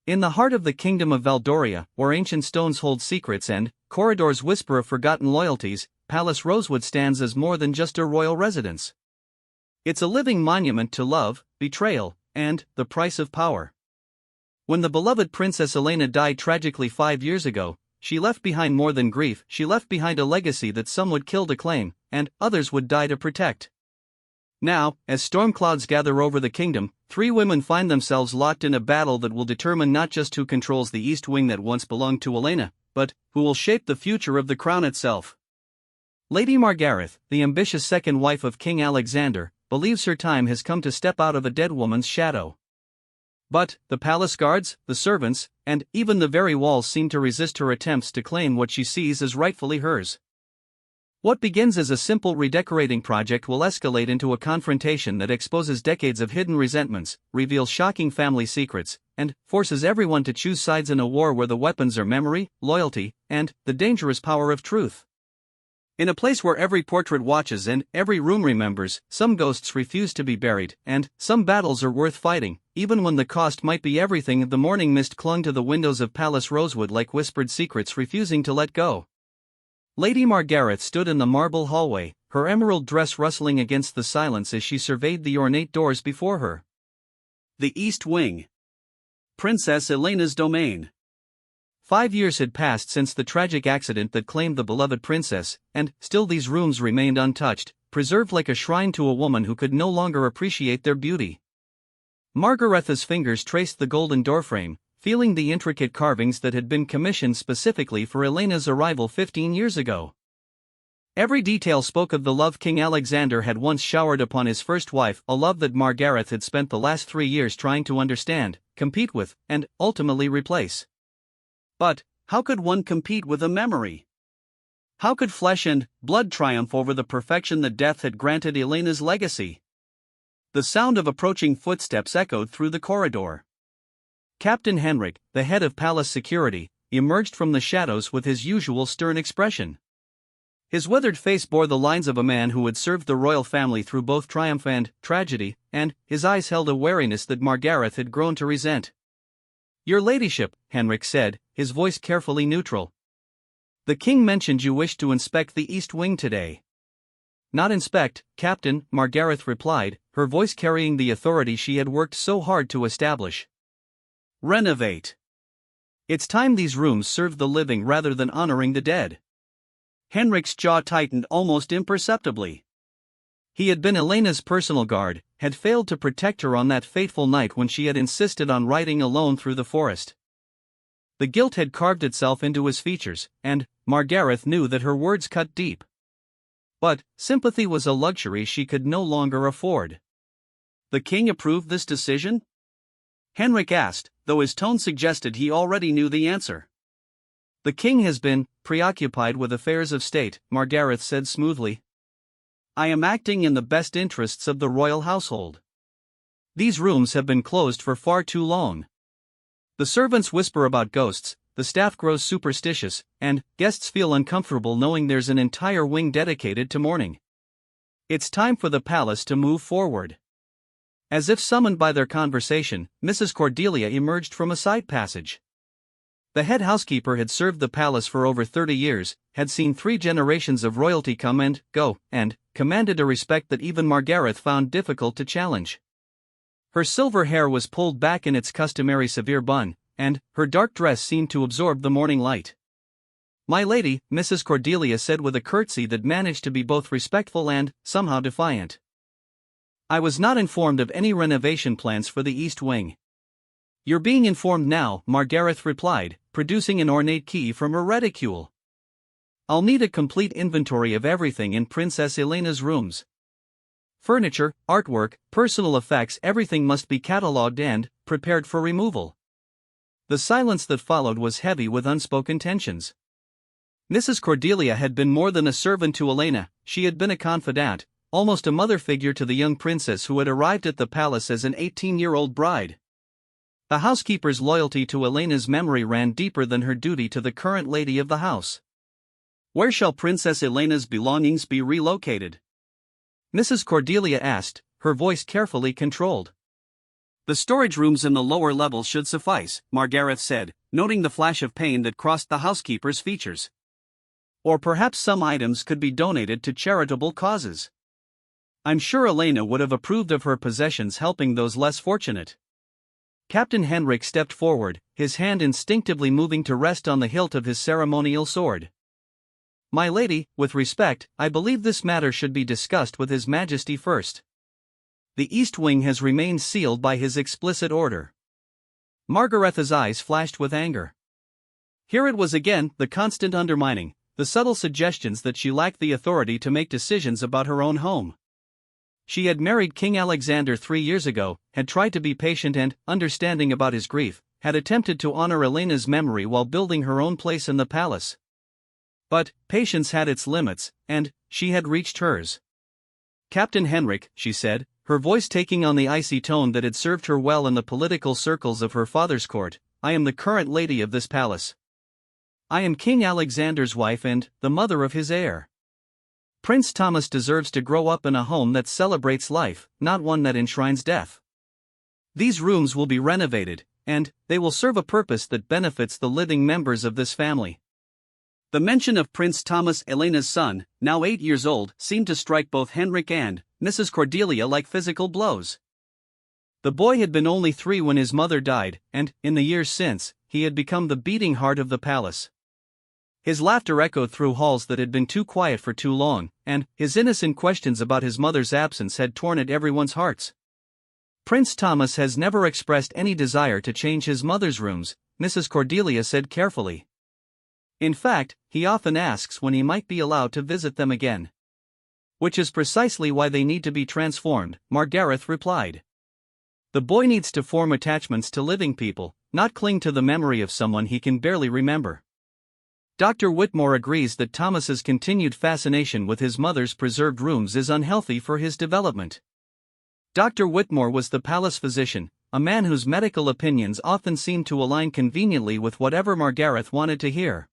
In the heart of the kingdom of Valdoria, where ancient stones hold secrets and corridors whisper of forgotten loyalties, Palace Rosewood stands as more than just a royal residence. It's a living monument to love, betrayal, and the price of power. When the beloved Princess Elena died tragically 5 years ago, she left behind more than grief. She left behind a legacy that some would kill to claim, and others would die to protect. Now, as storm clouds gather over the kingdom, 3 women find themselves locked in a battle that will determine not just who controls the East Wing that once belonged to Elena, but who will shape the future of the crown itself. Lady Margareth, the ambitious second wife of King Alexander, believes her time has come to step out of a dead woman's shadow. But the palace guards, the servants, and even the very walls seem to resist her attempts to claim what she sees as rightfully hers. What begins as a simple redecorating project will escalate into a confrontation that exposes decades of hidden resentments, reveals shocking family secrets, and forces everyone to choose sides in a war where the weapons are memory, loyalty, and the dangerous power of truth. In a place where every portrait watches and every room remembers, some ghosts refuse to be buried, and some battles are worth fighting, even when the cost might be everything. The morning mist clung to the windows of Palace Rosewood like whispered secrets refusing to let go. Lady Margareth stood in the marble hallway, her emerald dress rustling against the silence as she surveyed the ornate doors before her. The East Wing. Princess Elena's domain. 5 years had passed since the tragic accident that claimed the beloved princess, and still these rooms remained untouched, preserved like a shrine to a woman who could no longer appreciate their beauty. Margaretha's fingers traced the golden doorframe, feeling the intricate carvings that had been commissioned specifically for Elena's arrival 15 years ago. Every detail spoke of the love King Alexander had once showered upon his first wife, a love that Margareth had spent the last 3 years trying to understand, compete with, and ultimately replace. But how could one compete with a memory? How could flesh and blood triumph over the perfection that death had granted Elena's legacy? The sound of approaching footsteps echoed through the corridor. Captain Henrik, the head of palace security, emerged from the shadows with his usual stern expression. His withered face bore the lines of a man who had served the royal family through both triumph and tragedy, and his eyes held a wariness that Margareth had grown to resent. "Your ladyship," Henrik said, his voice carefully neutral. "The king mentioned you wished to inspect the East Wing today." "Not inspect, Captain," Margareth replied, her voice carrying the authority she had worked so hard to establish. "Renovate. It's time these rooms served the living rather than honoring the dead." Henrik's jaw tightened almost imperceptibly. He had been Elena's personal guard, had failed to protect her on that fateful night when she had insisted on riding alone through the forest. The guilt had carved itself into his features, and Margareth knew that her words cut deep. But sympathy was a luxury she could no longer afford. "The king approved this decision?" Henrik asked, though his tone suggested he already knew the answer. "The king has been preoccupied with affairs of state," Margareth said smoothly. "I am acting in the best interests of the royal household. These rooms have been closed for far too long. The servants whisper about ghosts, the staff grows superstitious, and guests feel uncomfortable knowing there's an entire wing dedicated to mourning. It's time for the palace to move forward." As if summoned by their conversation, Mrs. Cordelia emerged from a side passage. The head housekeeper had served the palace for over 30 years, had seen 3 generations of royalty come and go, and commanded a respect that even Margareth found difficult to challenge. Her silver hair was pulled back in its customary severe bun, and her dark dress seemed to absorb the morning light. "My lady," Mrs. Cordelia said with a curtsy that managed to be both respectful and somehow defiant. "I was not informed of any renovation plans for the East Wing." "You're being informed now," Margareth replied, producing an ornate key from her reticule. "I'll need a complete inventory of everything in Princess Elena's rooms. Furniture, artwork, personal effects, everything must be catalogued and prepared for removal." The silence that followed was heavy with unspoken tensions. Mrs. Cordelia had been more than a servant to Elena, she had been a confidant, almost a mother figure to the young princess who had arrived at the palace as an 18-year-old bride. The housekeeper's loyalty to Elena's memory ran deeper than her duty to the current lady of the house. "Where shall Princess Elena's belongings be relocated?" Mrs. Cordelia asked, her voice carefully controlled. The storage rooms in the lower levels should suffice, Margareth said, noting the flash of pain that crossed the housekeeper's features. Or perhaps some items could be donated to charitable causes. I'm sure Elena would have approved of her possessions helping those less fortunate. Captain Henrik stepped forward, his hand instinctively moving to rest on the hilt of his ceremonial sword. My lady, with respect, I believe this matter should be discussed with His Majesty first. The East Wing has remained sealed by his explicit order. Margaretha's eyes flashed with anger. Here it was again, the constant undermining, the subtle suggestions that she lacked the authority to make decisions about her own home. She had married King Alexander 3 years ago, had tried to be patient and understanding about his grief, had attempted to honor Elena's memory while building her own place in the palace. But patience had its limits, and she had reached hers. Captain Henrik, she said, her voice taking on the icy tone that had served her well in the political circles of her father's court, I am the current lady of this palace. I am King Alexander's wife and the mother of his heir. Prince Thomas deserves to grow up in a home that celebrates life, not one that enshrines death. These rooms will be renovated, and they will serve a purpose that benefits the living members of this family. The mention of Prince Thomas, Elena's son, now 8 years old, seemed to strike both Henrik and Mrs. Cordelia like physical blows. The boy had been only 3 when his mother died, and, in the years since, he had become the beating heart of the palace. His laughter echoed through halls that had been too quiet for too long, and his innocent questions about his mother's absence had torn at everyone's hearts. Prince Thomas has never expressed any desire to change his mother's rooms, Mrs. Cordelia said carefully. In fact, he often asks when he might be allowed to visit them again. Which is precisely why they need to be transformed, Margareth replied. The boy needs to form attachments to living people, not cling to the memory of someone he can barely remember. Dr. Whitmore agrees that Thomas's continued fascination with his mother's preserved rooms is unhealthy for his development. Dr. Whitmore was the palace physician, a man whose medical opinions often seemed to align conveniently with whatever Margareth wanted to hear.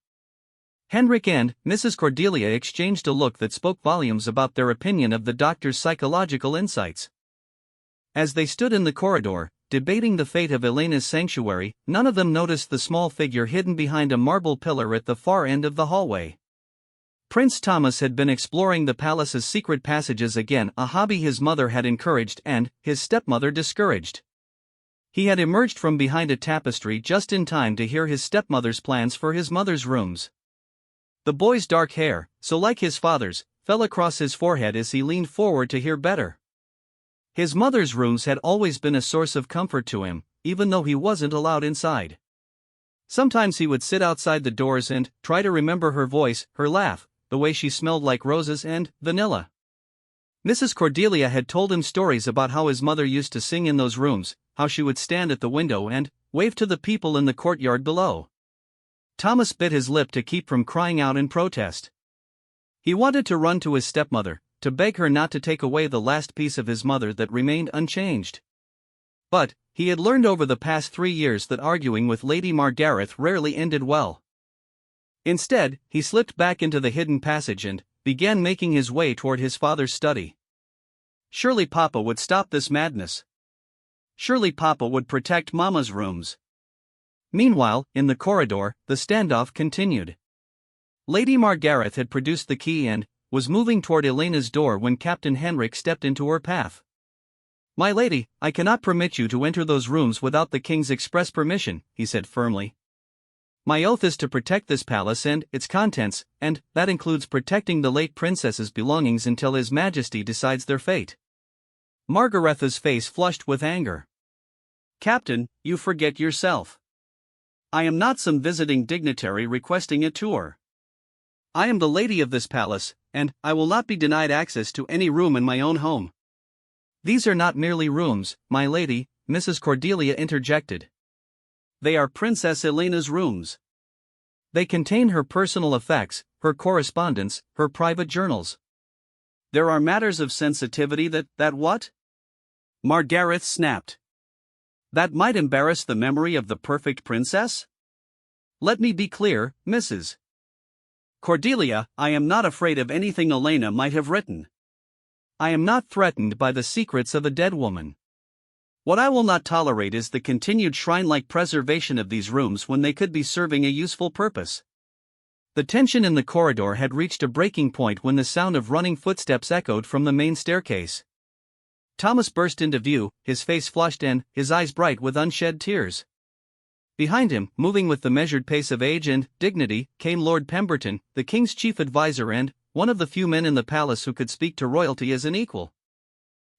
Henrik and Mrs. Cordelia exchanged a look that spoke volumes about their opinion of the doctor's psychological insights. As they stood in the corridor, debating the fate of Elena's sanctuary, none of them noticed the small figure hidden behind a marble pillar at the far end of the hallway. Prince Thomas had been exploring the palace's secret passages again, a hobby his mother had encouraged and his stepmother discouraged. He had emerged from behind a tapestry just in time to hear his stepmother's plans for his mother's rooms. The boy's dark hair, so like his father's, fell across his forehead as he leaned forward to hear better. His mother's rooms had always been a source of comfort to him, even though he wasn't allowed inside. Sometimes he would sit outside the doors and try to remember her voice, her laugh, the way she smelled like roses and vanilla. Mrs. Cordelia had told him stories about how his mother used to sing in those rooms, how she would stand at the window and wave to the people in the courtyard below. Thomas bit his lip to keep from crying out in protest. He wanted to run to his stepmother, to beg her not to take away the last piece of his mother that remained unchanged. But he had learned over the past 3 years that arguing with Lady Margareth rarely ended well. Instead, he slipped back into the hidden passage and began making his way toward his father's study. Surely Papa would stop this madness. Surely Papa would protect Mama's rooms. Meanwhile, in the corridor, the standoff continued. Lady Margareth had produced the key and was moving toward Elena's door when Captain Henrik stepped into her path. My lady, I cannot permit you to enter those rooms without the king's express permission, he said firmly. My oath is to protect this palace and its contents, and that includes protecting the late princess's belongings until His Majesty decides their fate. Margaretha's face flushed with anger. Captain, you forget yourself. I am not some visiting dignitary requesting a tour. I am the lady of this palace, and I will not be denied access to any room in my own home. These are not merely rooms, my lady, Mrs. Cordelia interjected. They are Princess Elena's rooms. They contain her personal effects, her correspondence, her private journals. There are matters of sensitivity that what? Margareth snapped. That might embarrass the memory of the perfect princess? Let me be clear, Mrs. Cordelia, I am not afraid of anything Elena might have written. I am not threatened by the secrets of a dead woman. What I will not tolerate is the continued shrine-like preservation of these rooms when they could be serving a useful purpose. The tension in the corridor had reached a breaking point when the sound of running footsteps echoed from the main staircase. Thomas burst into view, his face flushed and his eyes bright with unshed tears. Behind him, moving with the measured pace of age and dignity, came Lord Pemberton, the king's chief advisor and one of the few men in the palace who could speak to royalty as an equal.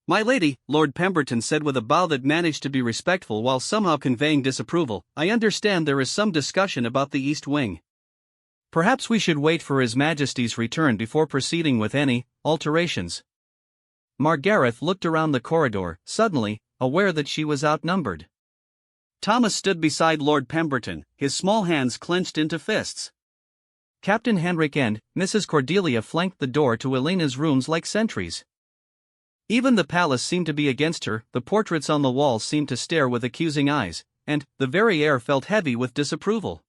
"My lady," Lord Pemberton said with a bow that managed to be respectful while somehow conveying disapproval, "I understand there is some discussion about the East Wing. Perhaps we should wait for His Majesty's return before proceeding with any alterations." Margareth looked around the corridor, suddenly aware that she was outnumbered. Thomas stood beside Lord Pemberton, his small hands clenched into fists. Captain Henrik and Mrs. Cordelia flanked the door to Elena's rooms like sentries. Even the palace seemed to be against her, the portraits on the walls seemed to stare with accusing eyes, and the very air felt heavy with disapproval.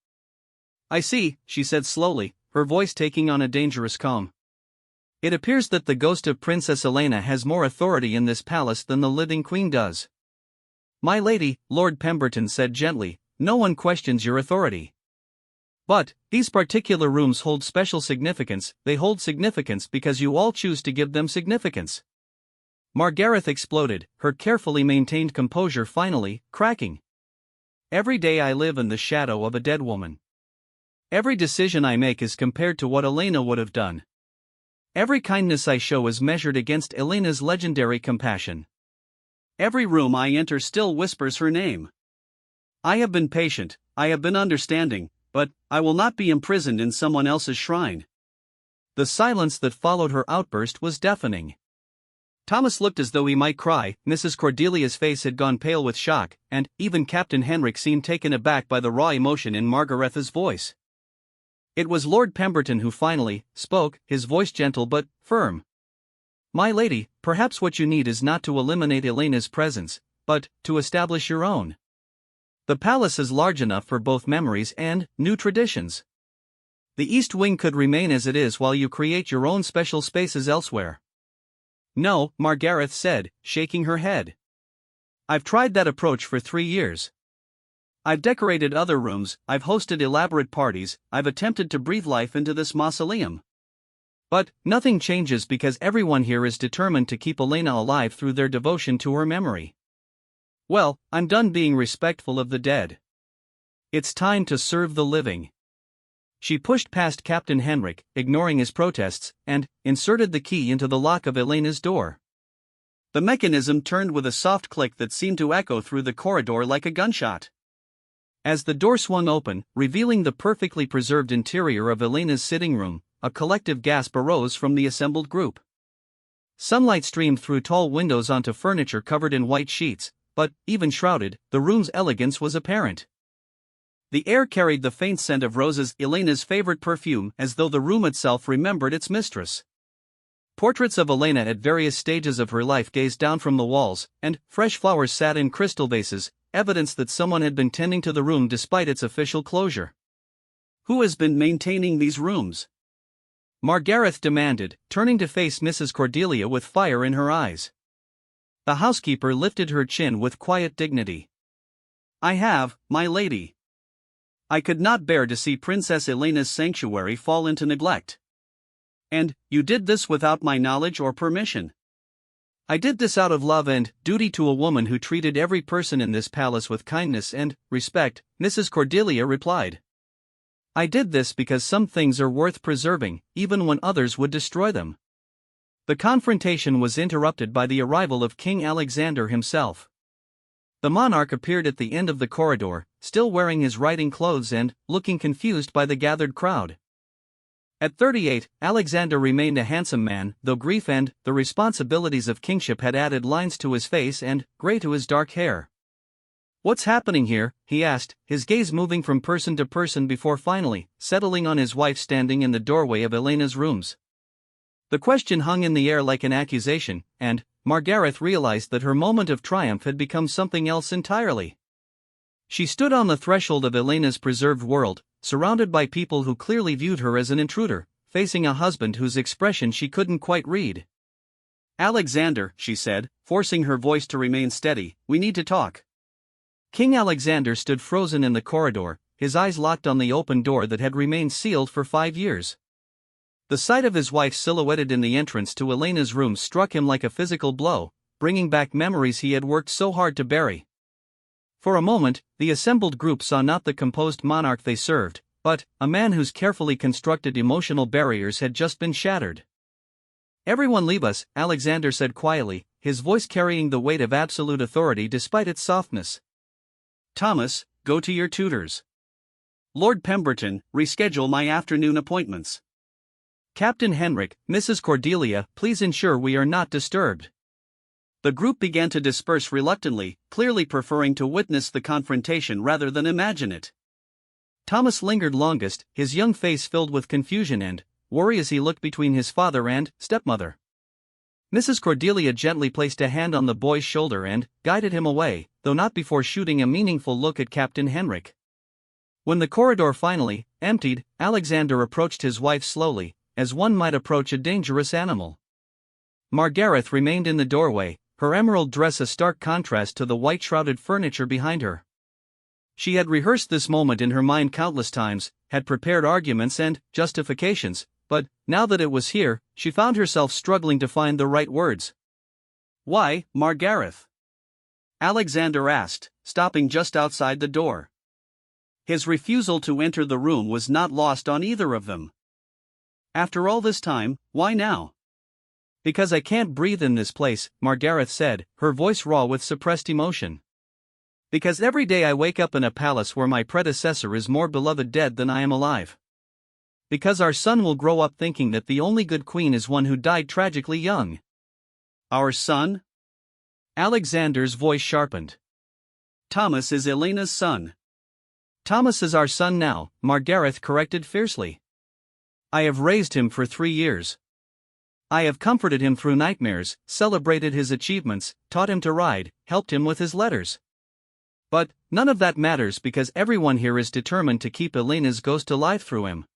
"I see," she said slowly, her voice taking on a dangerous calm. "It appears that the ghost of Princess Elena has more authority in this palace than the living queen does." "My lady," Lord Pemberton said gently, "no one questions your authority. But these particular rooms hold special significance. They hold significance because you all choose to give them significance." Margareth exploded, her carefully maintained composure finally cracking. "Every day I live in the shadow of a dead woman. Every decision I make is compared to what Elena would have done. Every kindness I show is measured against Elena's legendary compassion. Every room I enter still whispers her name. I have been patient, I have been understanding, but I will not be imprisoned in someone else's shrine." The silence that followed her outburst was deafening. Thomas looked as though he might cry, Mrs. Cordelia's face had gone pale with shock, and even Captain Henrik seemed taken aback by the raw emotion in Margaretha's voice. It was Lord Pemberton who finally spoke, his voice gentle but firm. "My lady, perhaps what you need is not to eliminate Elena's presence, but to establish your own. The palace is large enough for both memories and new traditions. The East Wing could remain as it is while you create your own special spaces elsewhere." "No," Margareth said, shaking her head. "I've tried that approach for 3 years. I've decorated other rooms, I've hosted elaborate parties, I've attempted to breathe life into this mausoleum. But nothing changes because everyone here is determined to keep Elena alive through their devotion to her memory. Well, I'm done being respectful of the dead. It's time to serve the living." She pushed past Captain Henrik, ignoring his protests, and inserted the key into the lock of Elena's door. The mechanism turned with a soft click that seemed to echo through the corridor like a gunshot. As the door swung open, revealing the perfectly preserved interior of Elena's sitting room, a collective gasp arose from the assembled group. Sunlight streamed through tall windows onto furniture covered in white sheets, but, even shrouded, the room's elegance was apparent. The air carried the faint scent of roses, Elena's favorite perfume, as though the room itself remembered its mistress. Portraits of Elena at various stages of her life gazed down from the walls, and fresh flowers sat in crystal vases, evidence that someone had been tending to the room despite its official closure. "Who has been maintaining these rooms?" Margareth demanded, turning to face Mrs. Cordelia with fire in her eyes. The housekeeper lifted her chin with quiet dignity. "I have, my lady. I could not bear to see Princess Elena's sanctuary fall into neglect. And you did this without my knowledge or permission." "I did this out of love and duty to a woman who treated every person in this palace with kindness and respect," Mrs. Cordelia replied. "I did this because some things are worth preserving, even when others would destroy them." The confrontation was interrupted by the arrival of King Alexander himself. The monarch appeared at the end of the corridor, still wearing his riding clothes and looking confused by the gathered crowd. At 38, Alexander remained a handsome man, though grief and the responsibilities of kingship had added lines to his face and gray to his dark hair. "What's happening here?" he asked, his gaze moving from person to person before finally settling on his wife standing in the doorway of Elena's rooms. The question hung in the air like an accusation, and Margareth realized that her moment of triumph had become something else entirely. She stood on the threshold of Elena's preserved world, surrounded by people who clearly viewed her as an intruder, facing a husband whose expression she couldn't quite read. Alexander, she said, forcing her voice to remain steady, we need to talk. King Alexander stood frozen in the corridor, his eyes locked on the open door that had remained sealed for 5 years. The sight of his wife silhouetted in the entrance to Elena's room struck him like a physical blow, bringing back memories he had worked so hard to bury. For a moment, the assembled group saw not the composed monarch they served, but a man whose carefully constructed emotional barriers had just been shattered. "Everyone leave us," Alexander said quietly, his voice carrying the weight of absolute authority despite its softness. "Thomas, go to your tutors. Lord Pemberton, reschedule my afternoon appointments. Captain Henrik, Mrs. Cordelia, please ensure we are not disturbed." The group began to disperse reluctantly, clearly preferring to witness the confrontation rather than imagine it. Thomas lingered longest, his young face filled with confusion and worry as he looked between his father and stepmother. Mrs. Cordelia gently placed a hand on the boy's shoulder and guided him away, though not before shooting a meaningful look at Captain Henrik. When the corridor finally emptied, Alexander approached his wife slowly, as one might approach a dangerous animal. Margareth remained in the doorway, her emerald dress a stark contrast to the white-shrouded furniture behind her. She had rehearsed this moment in her mind countless times, had prepared arguments and justifications, but, now that it was here, she found herself struggling to find the right words. "Why, Margareth?" Alexander asked, stopping just outside the door. His refusal to enter the room was not lost on either of them. After all this time, why now? "Because I can't breathe in this place," Margareth said, her voice raw with suppressed emotion. "Because every day I wake up in a palace where my predecessor is more beloved dead than I am alive. Because our son will grow up thinking that the only good queen is one who died tragically young." "Our son?" Alexander's voice sharpened. "Thomas is Elena's son." "Thomas is our son now," Margareth corrected fiercely. "I have raised him for 3 years. I have comforted him through nightmares, celebrated his achievements, taught him to ride, helped him with his letters. But none of that matters because everyone here is determined to keep Elena's ghost alive through him."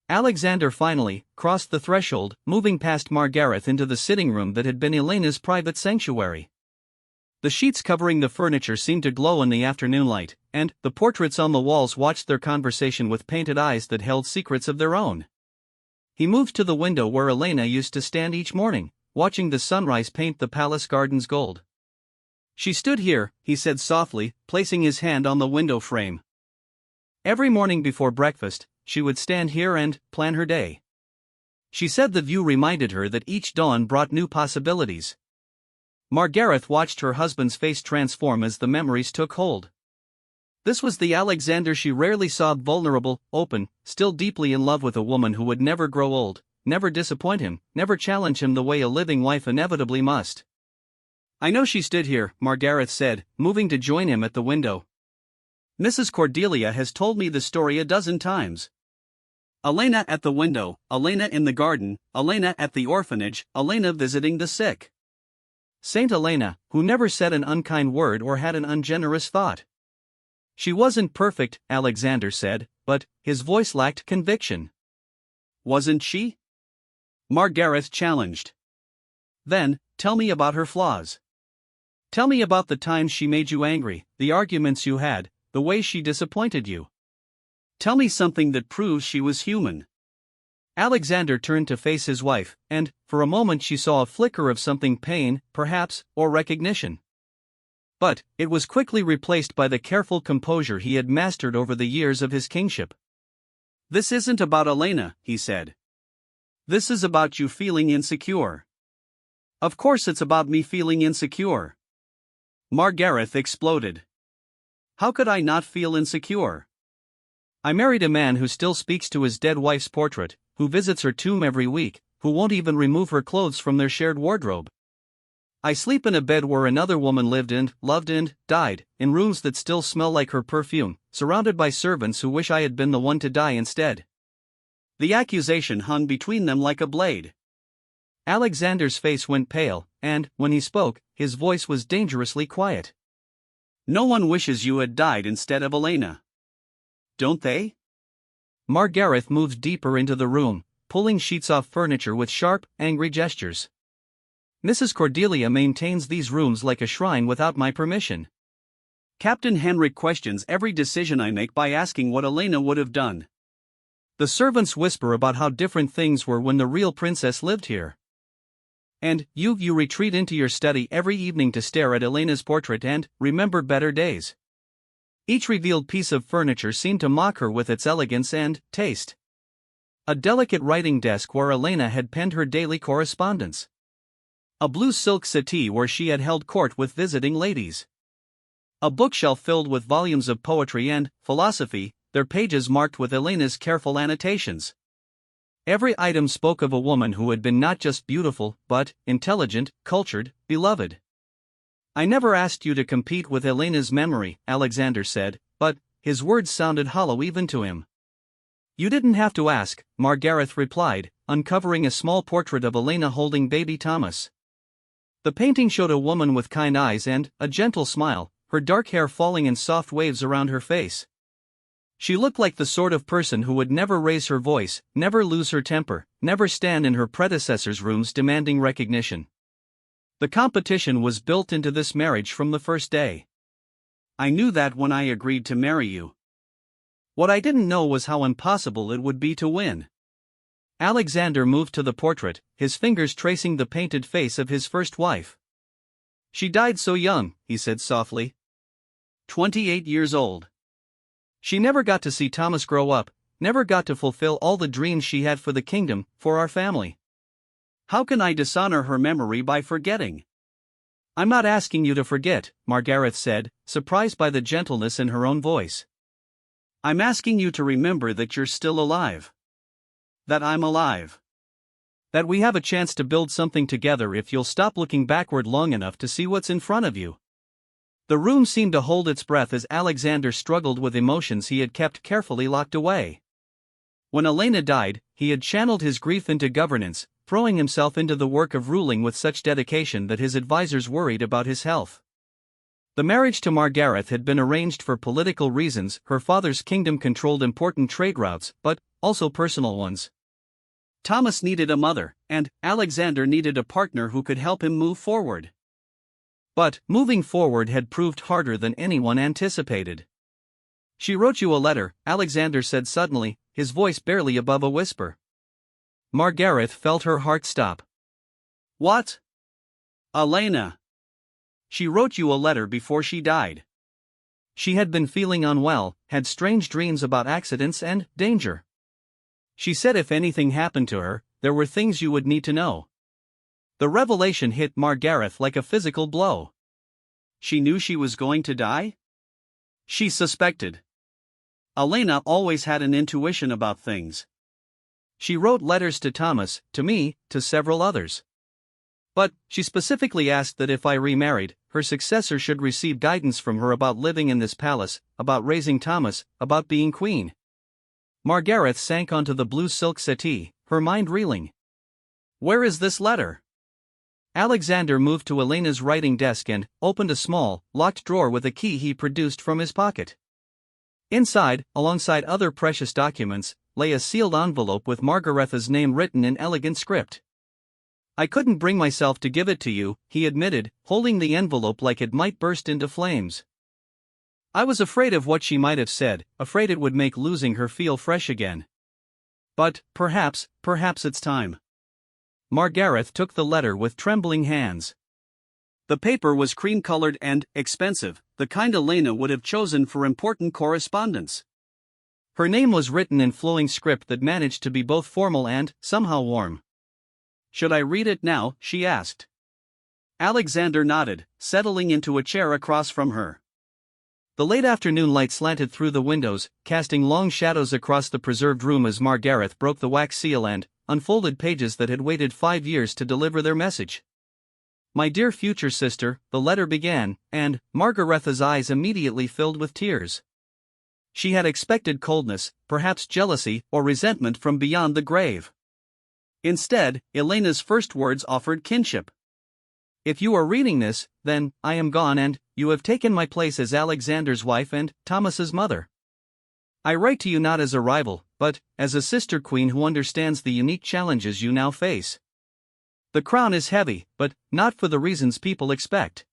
Alexander finally crossed the threshold, moving past Margareth into the sitting room that had been Elena's private sanctuary. The sheets covering the furniture seemed to glow in the afternoon light, and the portraits on the walls watched their conversation with painted eyes that held secrets of their own. He moved to the window where Elena used to stand each morning, watching the sunrise paint the palace gardens gold. "She stood here," he said softly, placing his hand on the window frame. "Every morning before breakfast, she would stand here and plan her day. She said the view reminded her that each dawn brought new possibilities." Margareth watched her husband's face transform as the memories took hold. This was the Alexander she rarely saw, vulnerable, open, still deeply in love with a woman who would never grow old, never disappoint him, never challenge him the way a living wife inevitably must. "I know she stood here," Margareth said, moving to join him at the window. "Mrs. Cordelia has told me the story a dozen times. Elena at the window, Elena in the garden, Elena at the orphanage, Elena visiting the sick. Saint Elena, who never said an unkind word or had an ungenerous thought. She wasn't perfect," Alexander said, but his voice lacked conviction. "Wasn't she?" Margareth challenged. "Then, tell me about her flaws. Tell me about the times she made you angry, the arguments you had, the way she disappointed you. Tell me something that proves she was human." Alexander turned to face his wife, and, for a moment she saw a flicker of something, pain, perhaps, or recognition. But it was quickly replaced by the careful composure he had mastered over the years of his kingship. "This isn't about Elena," he said. "This is about you feeling insecure." "Of course it's about me feeling insecure." Margareth exploded. "How could I not feel insecure? I married a man who still speaks to his dead wife's portrait, who visits her tomb every week, who won't even remove her clothes from their shared wardrobe. I sleep in a bed where another woman lived and loved and died, in rooms that still smell like her perfume, surrounded by servants who wish I had been the one to die instead." The accusation hung between them like a blade. Alexander's face went pale, and, when he spoke, his voice was dangerously quiet. "No one wishes you had died instead of Elena. Don't they?" Margareth moved deeper into the room, pulling sheets off furniture with sharp, angry gestures. Mrs. Cordelia maintains these rooms like a shrine without my permission. Captain Henrik questions every decision I make by asking what Elena would have done. The servants whisper about how different things were when the real princess lived here. And you retreat into your study every evening to stare at Elena's portrait and remember better days. Each revealed piece of furniture seemed to mock her with its elegance and taste. A delicate writing desk where Elena had penned her daily correspondence. A blue silk settee where she had held court with visiting ladies. A bookshelf filled with volumes of poetry and philosophy, their pages marked with Elena's careful annotations. Every item spoke of a woman who had been not just beautiful, but intelligent, cultured, beloved. I never asked you to compete with Elena's memory, Alexander said, but his words sounded hollow even to him. You didn't have to ask, Margareth replied, uncovering a small portrait of Elena holding baby Thomas. The painting showed a woman with kind eyes and a gentle smile, her dark hair falling in soft waves around her face. She looked like the sort of person who would never raise her voice, never lose her temper, never stand in her predecessors' rooms demanding recognition. The competition was built into this marriage from the first day. I knew that when I agreed to marry you. What I didn't know was how impossible it would be to win. Alexander moved to the portrait, his fingers tracing the painted face of his first wife. She died so young, he said softly. 28 years old. She never got to see Thomas grow up, never got to fulfill all the dreams she had for the kingdom, for our family. How can I dishonor her memory by forgetting? I'm not asking you to forget, Margareth said, surprised by the gentleness in her own voice. I'm asking you to remember that you're still alive. That I'm alive. That we have a chance to build something together if you'll stop looking backward long enough to see what's in front of you. The room seemed to hold its breath as Alexander struggled with emotions he had kept carefully locked away. When Elena died, he had channeled his grief into governance, throwing himself into the work of ruling with such dedication that his advisors worried about his health. The marriage to Margareth had been arranged for political reasons. Her father's kingdom controlled important trade routes, but also personal ones. Thomas needed a mother, and Alexander needed a partner who could help him move forward. But moving forward had proved harder than anyone anticipated. She wrote you a letter, Alexander said suddenly, his voice barely above a whisper. Margareth felt her heart stop. What? Elena. She wrote you a letter before she died. She had been feeling unwell, had strange dreams about accidents and danger. She said if anything happened to her, there were things you would need to know. The revelation hit Margareth like a physical blow. She knew she was going to die? She suspected. Elena always had an intuition about things. She wrote letters to Thomas, to me, to several others. But she specifically asked that if I remarried, her successor should receive guidance from her about living in this palace, about raising Thomas, about being queen. Margareth sank onto the blue silk settee, her mind reeling. Where is this letter? Alexander moved to Elena's writing desk and opened a small, locked drawer with a key he produced from his pocket. Inside, alongside other precious documents, lay a sealed envelope with Margaretha's name written in elegant script. I couldn't bring myself to give it to you, he admitted, holding the envelope like it might burst into flames. I was afraid of what she might have said, afraid it would make losing her feel fresh again. But, perhaps it's time. Margareth took the letter with trembling hands. The paper was cream-colored and expensive, the kind Elena would have chosen for important correspondence. Her name was written in flowing script that managed to be both formal and, somehow warm. Should I read it now? She asked. Alexander nodded, settling into a chair across from her. The late afternoon light slanted through the windows, casting long shadows across the preserved room as Margareth broke the wax seal and unfolded pages that had waited 5 years to deliver their message. My dear future sister, the letter began, and Margaretha's eyes immediately filled with tears. She had expected coldness, perhaps jealousy or resentment from beyond the grave. Instead, Elena's first words offered kinship. If you are reading this, then I am gone and you have taken my place as Alexander's wife and Thomas's mother. I write to you not as a rival, but as a sister queen who understands the unique challenges you now face. The crown is heavy, but not for the reasons people expect.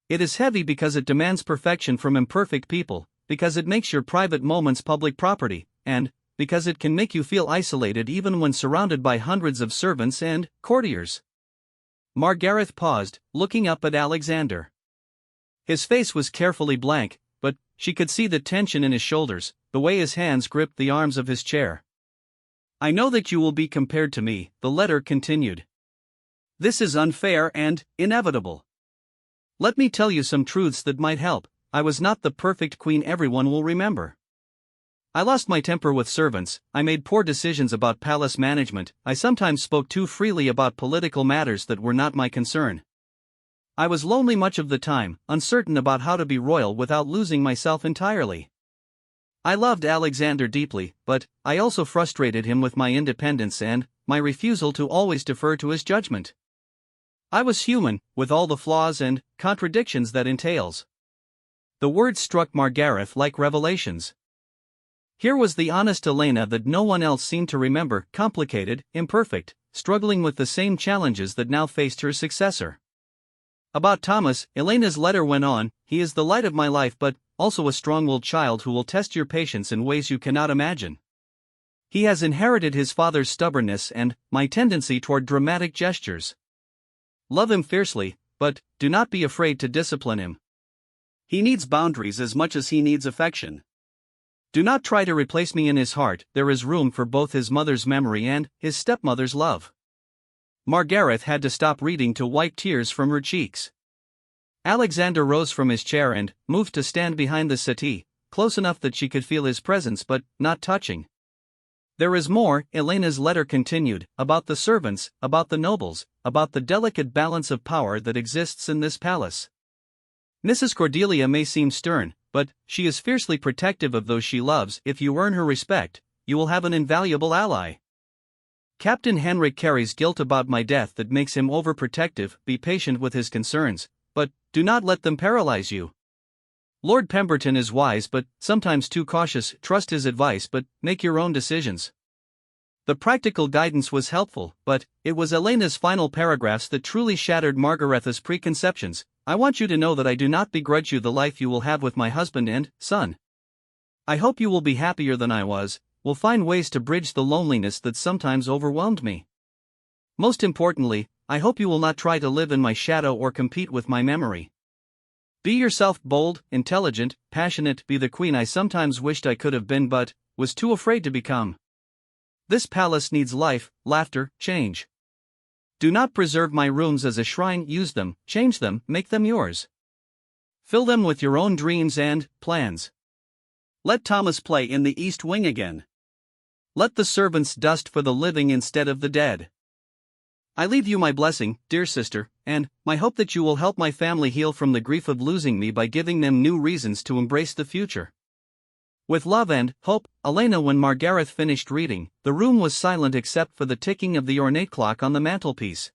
It is heavy because it demands perfection from imperfect people, because it makes your private moments public property, and because it can make you feel isolated even when surrounded by hundreds of servants and courtiers. Margareth paused, looking up at Alexander. His face was carefully blank, but she could see the tension in his shoulders, the way his hands gripped the arms of his chair. I know that you will be compared to me, the letter continued. This is unfair and inevitable. Let me tell you some truths that might help. I was not the perfect queen everyone will remember. I lost my temper with servants, I made poor decisions about palace management, I sometimes spoke too freely about political matters that were not my concern. I was lonely much of the time, uncertain about how to be royal without losing myself entirely. I loved Alexander deeply, but I also frustrated him with my independence and my refusal to always defer to his judgment. I was human, with all the flaws and contradictions that entails. The words struck Margareth like revelations. Here was the honest Elena that no one else seemed to remember, complicated, imperfect, struggling with the same challenges that now faced her successor. About Thomas, Elena's letter went on, he is the light of my life but also a strong-willed child who will test your patience in ways you cannot imagine. He has inherited his father's stubbornness and my tendency toward dramatic gestures. Love him fiercely, but do not be afraid to discipline him. He needs boundaries as much as he needs affection. Do not try to replace me in his heart, there is room for both his mother's memory and his stepmother's love. Margareth had to stop reading to wipe tears from her cheeks. Alexander rose from his chair and moved to stand behind the settee, close enough that she could feel his presence but not touching. There is more, Elena's letter continued, about the servants, about the nobles, about the delicate balance of power that exists in this palace. Mrs. Cordelia may seem stern, but she is fiercely protective of those she loves. If you earn her respect, you will have an invaluable ally. Captain Henrik carries guilt about my death that makes him overprotective. Be patient with his concerns, but do not let them paralyze you. Lord Pemberton is wise but sometimes too cautious. Trust his advice but make your own decisions. The practical guidance was helpful, but it was Elena's final paragraphs that truly shattered Margaretha's preconceptions. I want you to know that I do not begrudge you the life you will have with my husband and son. I hope you will be happier than I was, will find ways to bridge the loneliness that sometimes overwhelmed me. Most importantly, I hope you will not try to live in my shadow or compete with my memory. Be yourself, bold, intelligent, passionate, be the queen I sometimes wished I could have been but was too afraid to become. This palace needs life, laughter, change. Do not preserve my rooms as a shrine, use them, change them, make them yours. Fill them with your own dreams and plans. Let Thomas play in the East Wing again. Let the servants dust for the living instead of the dead. I leave you my blessing, dear sister, and my hope that you will help my family heal from the grief of losing me by giving them new reasons to embrace the future. With love and hope, Elena. When Margareth finished reading, the room was silent except for the ticking of the ornate clock on the mantelpiece.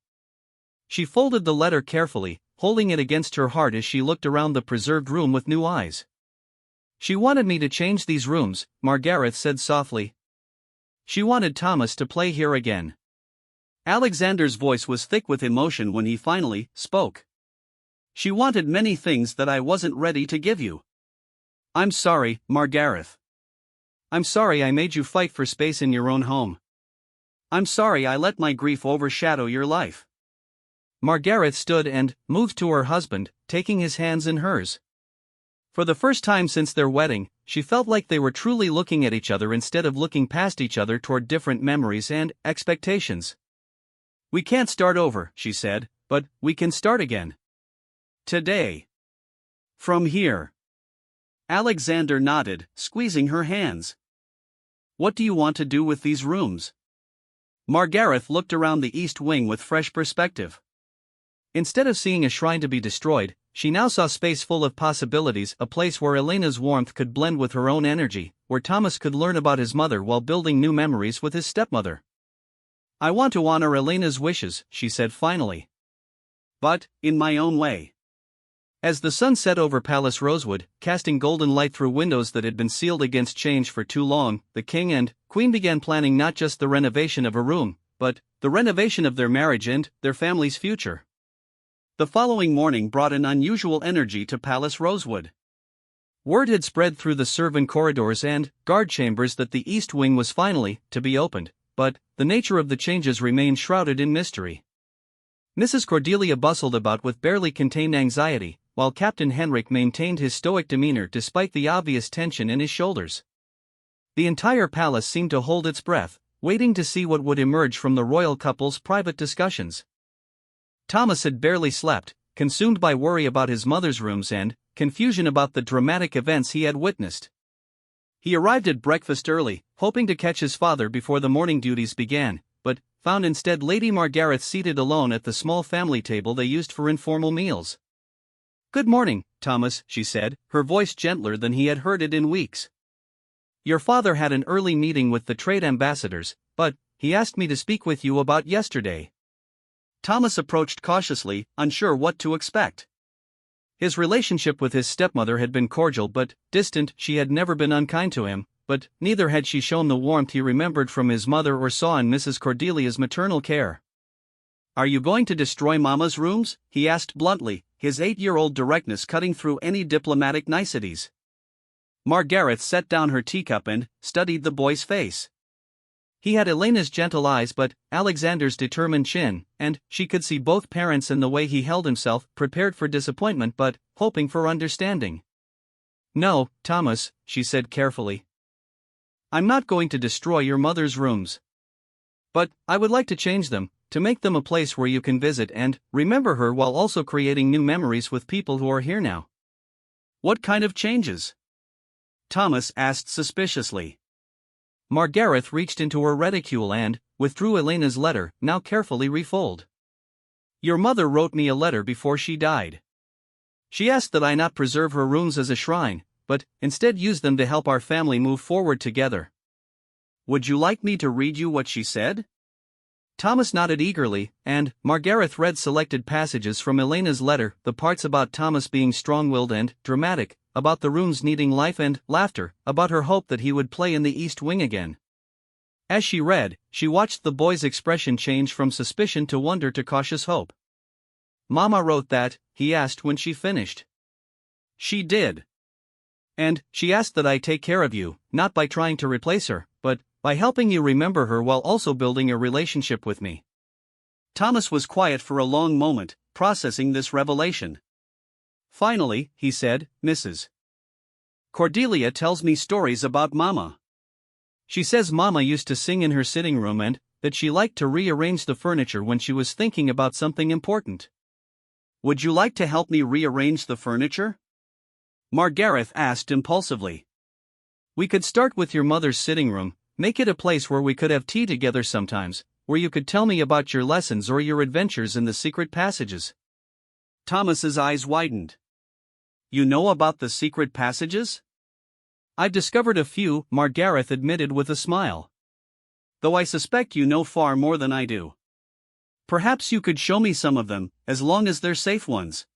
She folded the letter carefully, holding it against her heart as she looked around the preserved room with new eyes. She wanted me to change these rooms, Margareth said softly. She wanted Thomas to play here again. Alexander's voice was thick with emotion when he finally spoke. She wanted many things that I wasn't ready to give you. I'm sorry, Margareth. I'm sorry I made you fight for space in your own home. I'm sorry I let my grief overshadow your life. Margareth stood and moved to her husband, taking his hands in hers. For the first time since their wedding, she felt like they were truly looking at each other instead of looking past each other toward different memories and expectations. We can't start over, she said, but we can start again. Today. From here. Alexander nodded, squeezing her hands. What do you want to do with these rooms? Margareth looked around the East Wing with fresh perspective. Instead of seeing a shrine to be destroyed, she now saw space full of possibilities, a place where Elena's warmth could blend with her own energy, where Thomas could learn about his mother while building new memories with his stepmother. I want to honor Elena's wishes, she said finally. But, in my own way. As the sun set over Palace Rosewood, casting golden light through windows that had been sealed against change for too long, the king and queen began planning not just the renovation of a room, but the renovation of their marriage and their family's future. The following morning brought an unusual energy to Palace Rosewood. Word had spread through the servant corridors and guard chambers that the east wing was finally to be opened, but the nature of the changes remained shrouded in mystery. Mrs. Cordelia bustled about with barely contained anxiety, while Captain Henrik maintained his stoic demeanor despite the obvious tension in his shoulders. The entire palace seemed to hold its breath, waiting to see what would emerge from the royal couple's private discussions. Thomas had barely slept, consumed by worry about his mother's rooms and confusion about the dramatic events he had witnessed. He arrived at breakfast early, hoping to catch his father before the morning duties began, but found instead Lady Margareth seated alone at the small family table they used for informal meals. "Good morning, Thomas," she said, her voice gentler than he had heard it in weeks. "Your father had an early meeting with the trade ambassadors, but he asked me to speak with you about yesterday." Thomas approached cautiously, unsure what to expect. His relationship with his stepmother had been cordial but distant. She had never been unkind to him, but neither had she shown the warmth he remembered from his mother or saw in Mrs. Cordelia's maternal care. "Are you going to destroy Mama's rooms?" he asked bluntly, his 8-year-old directness cutting through any diplomatic niceties. Margareth set down her teacup and studied the boy's face. He had Elena's gentle eyes but Alexander's determined chin, and she could see both parents in the way he held himself, prepared for disappointment but hoping for understanding. "No, Thomas," she said carefully. "I'm not going to destroy your mother's rooms. But I would like to change them, to make them a place where you can visit and remember her while also creating new memories with people who are here now." "What kind of changes?" Thomas asked suspiciously. Margareth reached into her reticule and withdrew Elena's letter, now carefully refolded. "Your mother wrote me a letter before she died. She asked that I not preserve her rooms as a shrine, but instead use them to help our family move forward together. Would you like me to read you what she said?" Thomas nodded eagerly, and Margareth read selected passages from Elena's letter, the parts about Thomas being strong-willed and dramatic, about the rooms needing life and laughter, about her hope that he would play in the East Wing again. As she read, she watched the boy's expression change from suspicion to wonder to cautious hope. "Mama wrote that?" he asked when she finished. "She did. And she asked that I take care of you, not by trying to replace her, but by helping you remember her while also building a relationship with me." Thomas was quiet for a long moment, processing this revelation. Finally, he said, "Mrs. Cordelia tells me stories about Mama. She says Mama used to sing in her sitting room and that she liked to rearrange the furniture when she was thinking about something important." "Would you like to help me rearrange the furniture?" Margareth asked impulsively. "We could start with your mother's sitting room, make it a place where we could have tea together sometimes, where you could tell me about your lessons or your adventures in the secret passages." Thomas's eyes widened. "You know about the secret passages?" "I've discovered a few," Margareth admitted with a smile. "Though I suspect you know far more than I do. Perhaps you could show me some of them, as long as they're safe ones."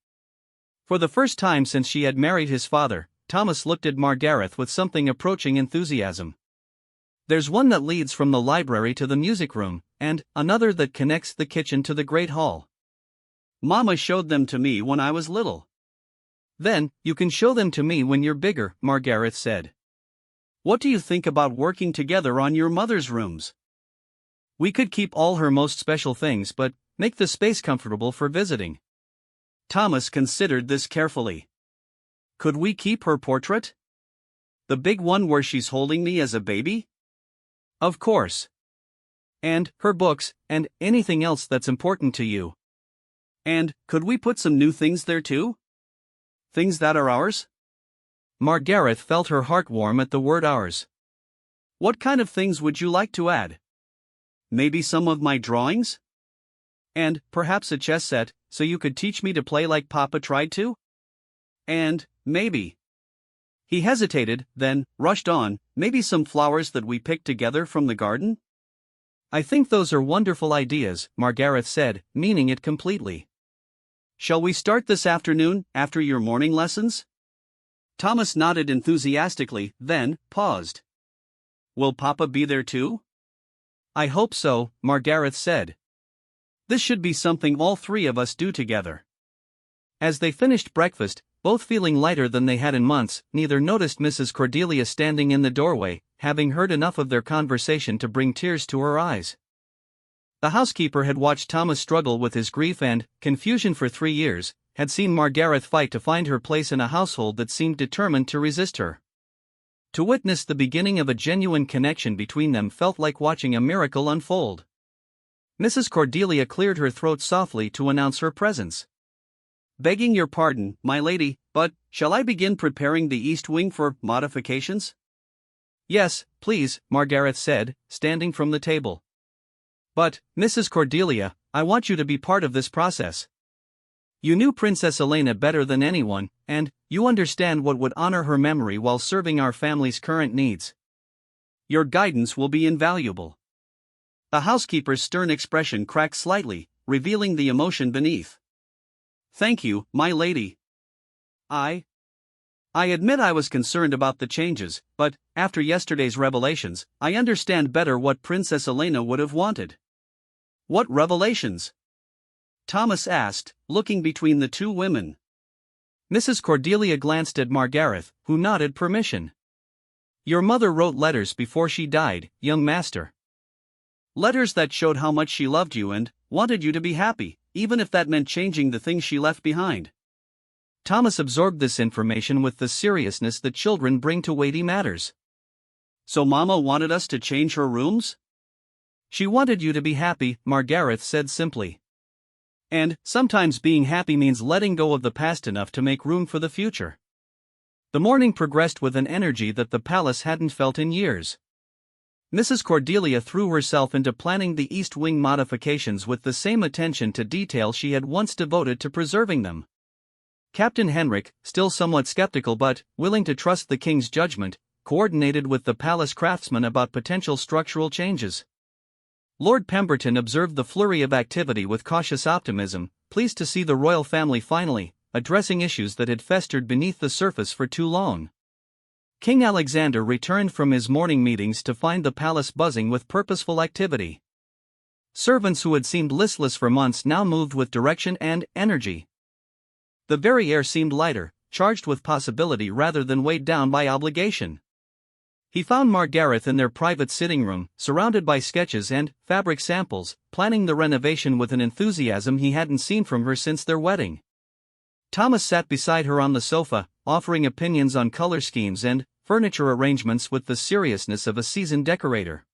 For the first time since she had married his father, Thomas looked at Margareth with something approaching enthusiasm. "There's one that leads from the library to the music room, and another that connects the kitchen to the great hall. Mama showed them to me when I was little." "Then, you can show them to me when you're bigger," Margareth said. "What do you think about working together on your mother's rooms? We could keep all her most special things but make the space comfortable for visiting." Thomas considered this carefully. "Could we keep her portrait? The big one where she's holding me as a baby?" "Of course. And her books, and anything else that's important to you." "And could we put some new things there too? Things that are ours?" Margareth felt her heart warm at the word ours. "What kind of things would you like to add? Maybe some of my drawings? And perhaps a chess set, so you could teach me to play like Papa tried to? And maybe..." He hesitated, then rushed on, "maybe some flowers that we picked together from the garden?" "I think those are wonderful ideas," Margareth said, meaning it completely. "Shall we start this afternoon, after your morning lessons?" Thomas nodded enthusiastically, then paused. "Will Papa be there too?" I hope so, Margareth said. This should be something all three of us do together. As they finished breakfast, both feeling lighter than they had in months, neither noticed Mrs. Cordelia standing in the doorway, having heard enough of their conversation to bring tears to her eyes. The housekeeper had watched Thomas struggle with his grief and confusion for 3 years, had seen Margareth fight to find her place in a household that seemed determined to resist her. To witness the beginning of a genuine connection between them felt like watching a miracle unfold. Mrs. Cordelia cleared her throat softly to announce her presence. Begging your pardon, my lady, but shall I begin preparing the east wing for modifications? Yes, please, Margareth said, standing from the table. But, Mrs. Cordelia, I want you to be part of this process. You knew Princess Elena better than anyone, and you understand what would honor her memory while serving our family's current needs. Your guidance will be invaluable. The housekeeper's stern expression cracked slightly, revealing the emotion beneath. Thank you, my lady. I admit I was concerned about the changes, but, after yesterday's revelations, I understand better what Princess Elena would have wanted. What revelations? Thomas asked, looking between the two women. Mrs. Cordelia glanced at Margareth, who nodded permission. Your mother wrote letters before she died, young master. Letters that showed how much she loved you and wanted you to be happy, even if that meant changing the things she left behind. Thomas absorbed this information with the seriousness that children bring to weighty matters. So Mama wanted us to change her rooms? She wanted you to be happy, Margareth said simply. And sometimes being happy means letting go of the past enough to make room for the future. The morning progressed with an energy that the palace hadn't felt in years. Mrs. Cordelia threw herself into planning the East Wing modifications with the same attention to detail she had once devoted to preserving them. Captain Henrik, still somewhat skeptical but willing to trust the king's judgment, coordinated with the palace craftsmen about potential structural changes. Lord Pemberton observed the flurry of activity with cautious optimism, pleased to see the royal family finally addressing issues that had festered beneath the surface for too long. King Alexander returned from his morning meetings to find the palace buzzing with purposeful activity. Servants who had seemed listless for months now moved with direction and energy. The very air seemed lighter, charged with possibility rather than weighed down by obligation. He found Margareth in their private sitting room, surrounded by sketches and fabric samples, planning the renovation with an enthusiasm he hadn't seen from her since their wedding. Thomas sat beside her on the sofa, offering opinions on color schemes and furniture arrangements with the seriousness of a seasoned decorator.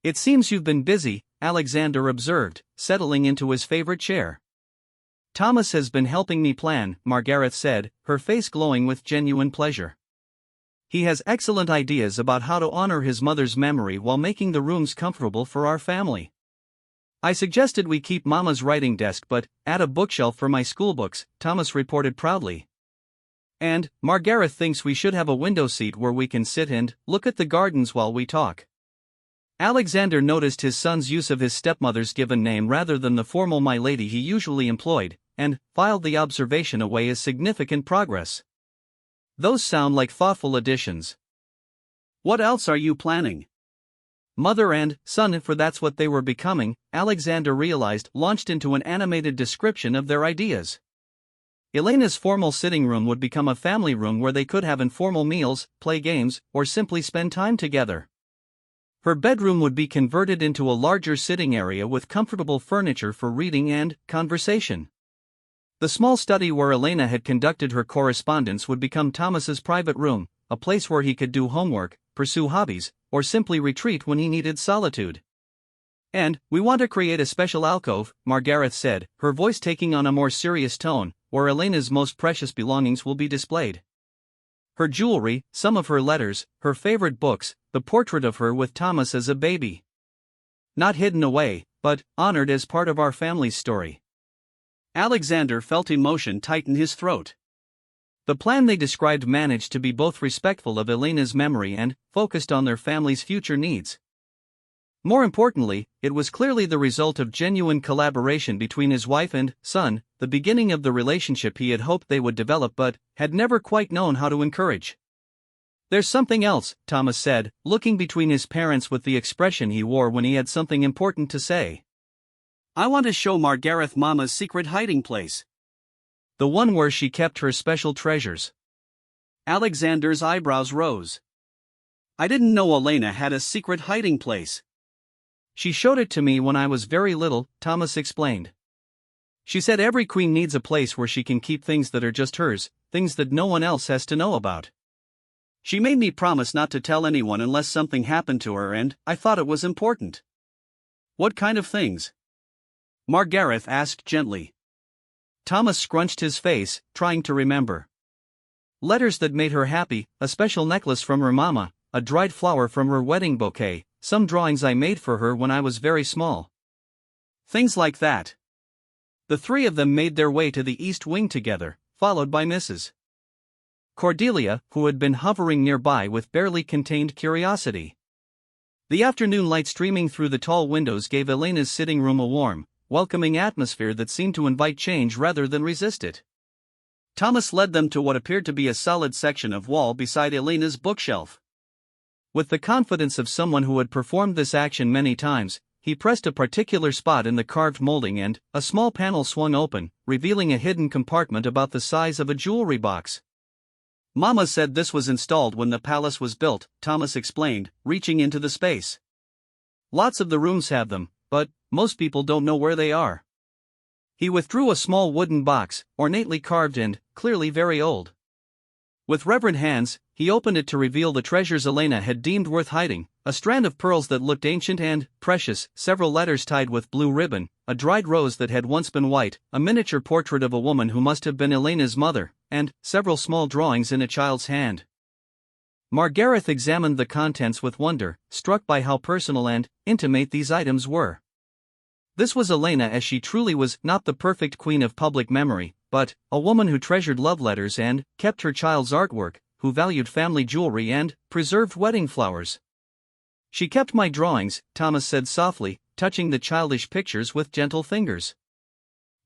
It seems you've been busy, Alexander observed, settling into his favorite chair. Thomas has been helping me plan, Margareth said, her face glowing with genuine pleasure. He has excellent ideas about how to honor his mother's memory while making the rooms comfortable for our family. I suggested we keep Mama's writing desk but add a bookshelf for my schoolbooks, Thomas reported proudly. And Margareth thinks we should have a window seat where we can sit and look at the gardens while we talk. Alexander noticed his son's use of his stepmother's given name rather than the formal my lady he usually employed, and filed the observation away as significant progress. Those sound like thoughtful additions. What else are you planning? Mother and son, for that's what they were becoming, Alexander realized, launched into an animated description of their ideas. Elena's formal sitting room would become a family room where they could have informal meals, play games, or simply spend time together. Her bedroom would be converted into a larger sitting area with comfortable furniture for reading and conversation. The small study where Elena had conducted her correspondence would become Thomas's private room, a place where he could do homework, pursue hobbies, or simply retreat when he needed solitude. And we want to create a special alcove, Margareth said, her voice taking on a more serious tone, where Elena's most precious belongings will be displayed. Her jewelry, some of her letters, her favorite books, the portrait of her with Thomas as a baby. Not hidden away, but honored as part of our family's story. Alexander felt emotion tighten his throat. The plan they described managed to be both respectful of Elena's memory and focused on their family's future needs. More importantly, it was clearly the result of genuine collaboration between his wife and son, the beginning of the relationship he had hoped they would develop but had never quite known how to encourage. There's something else, Thomas said, looking between his parents with the expression he wore when he had something important to say. I want to show Margareth Mama's secret hiding place. The one where she kept her special treasures. Alexander's eyebrows rose. I didn't know Elena had a secret hiding place. She showed it to me when I was very little, Thomas explained. She said every queen needs a place where she can keep things that are just hers, things that no one else has to know about. She made me promise not to tell anyone unless something happened to her, and I thought it was important. What kind of things? Margareth asked gently. Thomas scrunched his face, trying to remember. Letters that made her happy, a special necklace from her mama, a dried flower from her wedding bouquet, some drawings I made for her when I was very small. Things like that. The three of them made their way to the East Wing together, followed by Mrs. Cordelia, who had been hovering nearby with barely contained curiosity. The afternoon light streaming through the tall windows gave Elena's sitting room a warm, welcoming atmosphere that seemed to invite change rather than resist it. Thomas led them to what appeared to be a solid section of wall beside Elena's bookshelf. With the confidence of someone who had performed this action many times, he pressed a particular spot in the carved molding and a small panel swung open, revealing a hidden compartment about the size of a jewelry box. Mama said this was installed when the palace was built, Thomas explained, reaching into the space. Lots of the rooms have them, but most people don't know where they are. He withdrew a small wooden box, ornately carved and clearly very old. With reverent hands, he opened it to reveal the treasures Elena had deemed worth hiding, a strand of pearls that looked ancient and precious, several letters tied with blue ribbon, a dried rose that had once been white, a miniature portrait of a woman who must have been Elena's mother, and several small drawings in a child's hand. Margareth examined the contents with wonder, struck by how personal and intimate these items were. This was Elena as she truly was, not the perfect queen of public memory, but a woman who treasured love letters and kept her child's artwork, who valued family jewelry and preserved wedding flowers. She kept my drawings, Thomas said softly, touching the childish pictures with gentle fingers.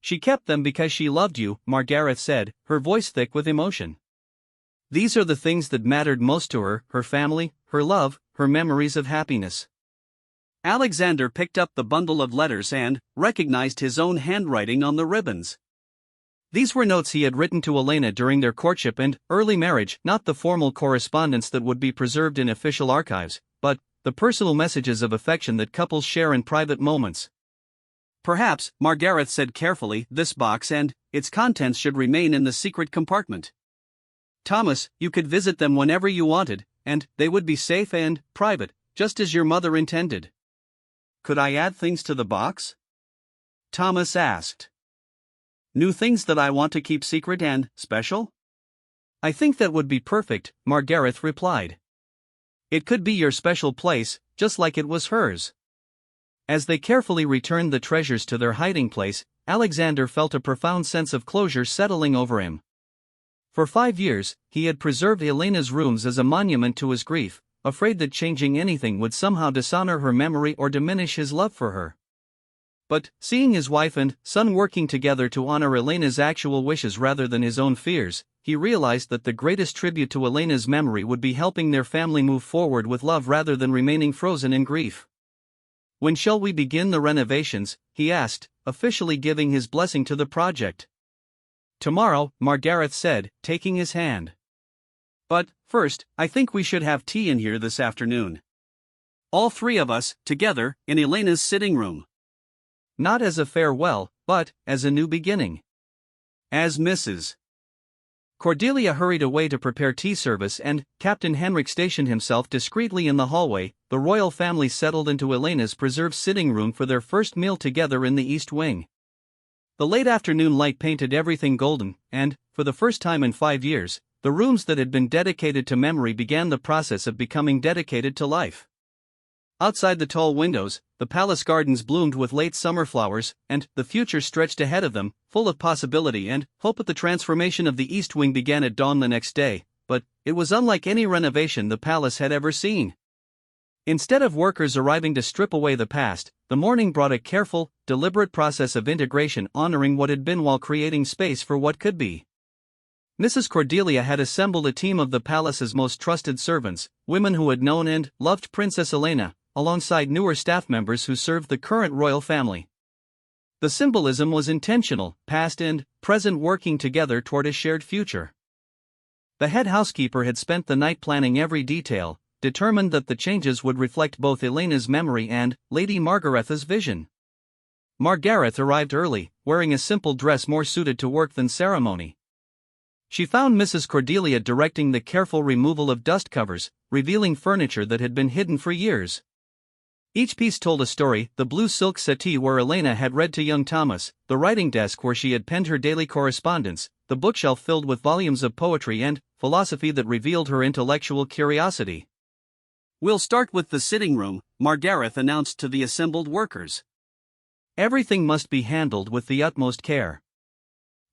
She kept them because she loved you, Margareth said, her voice thick with emotion. These are the things that mattered most to her, her family, her love, her memories of happiness. Alexander picked up the bundle of letters and recognized his own handwriting on the ribbons. These were notes he had written to Elena during their courtship and early marriage, not the formal correspondence that would be preserved in official archives, but the personal messages of affection that couples share in private moments. Perhaps, Margareth said carefully, this box and its contents should remain in the secret compartment. Thomas, you could visit them whenever you wanted, and they would be safe and private, just as your mother intended. Could I add things to the box? Thomas asked. New things that I want to keep secret and special? I think that would be perfect, Margareth replied. It could be your special place, just like it was hers. As they carefully returned the treasures to their hiding place, Alexander felt a profound sense of closure settling over him. For 5 years, he had preserved Elena's rooms as a monument to his grief, afraid that changing anything would somehow dishonor her memory or diminish his love for her. But, seeing his wife and son working together to honor Elena's actual wishes rather than his own fears, he realized that the greatest tribute to Elena's memory would be helping their family move forward with love rather than remaining frozen in grief. When shall we begin the renovations? He asked, officially giving his blessing to the project. Tomorrow, Margareth said, taking his hand. But, first, I think we should have tea in here this afternoon. All three of us, together, in Elena's sitting room. Not as a farewell, but as a new beginning. As Mrs. Cordelia hurried away to prepare tea service and Captain Henrik stationed himself discreetly in the hallway. The royal family settled into Elena's preserved sitting room for their first meal together in the East Wing. The late afternoon light painted everything golden, and, for the first time in 5 years, the rooms that had been dedicated to memory began the process of becoming dedicated to life. Outside the tall windows, the palace gardens bloomed with late summer flowers, and the future stretched ahead of them, full of possibility and hope. The transformation of the East Wing began at dawn the next day, but it was unlike any renovation the palace had ever seen. Instead of workers arriving to strip away the past, the morning brought a careful, deliberate process of integration honoring what had been while creating space for what could be. Mrs. Cordelia had assembled a team of the palace's most trusted servants, women who had known and loved Princess Elena, alongside newer staff members who served the current royal family. The symbolism was intentional, past and present working together toward a shared future. The head housekeeper had spent the night planning every detail, determined that the changes would reflect both Elena's memory and Lady Margaretha's vision. Margaretha arrived early, wearing a simple dress more suited to work than ceremony. She found Mrs. Cordelia directing the careful removal of dust covers, revealing furniture that had been hidden for years. Each piece told a story: the blue silk settee where Elena had read to young Thomas, the writing desk where she had penned her daily correspondence, the bookshelf filled with volumes of poetry and philosophy that revealed her intellectual curiosity. "We'll start with the sitting room," Margaretha announced to the assembled workers. "Everything must be handled with the utmost care.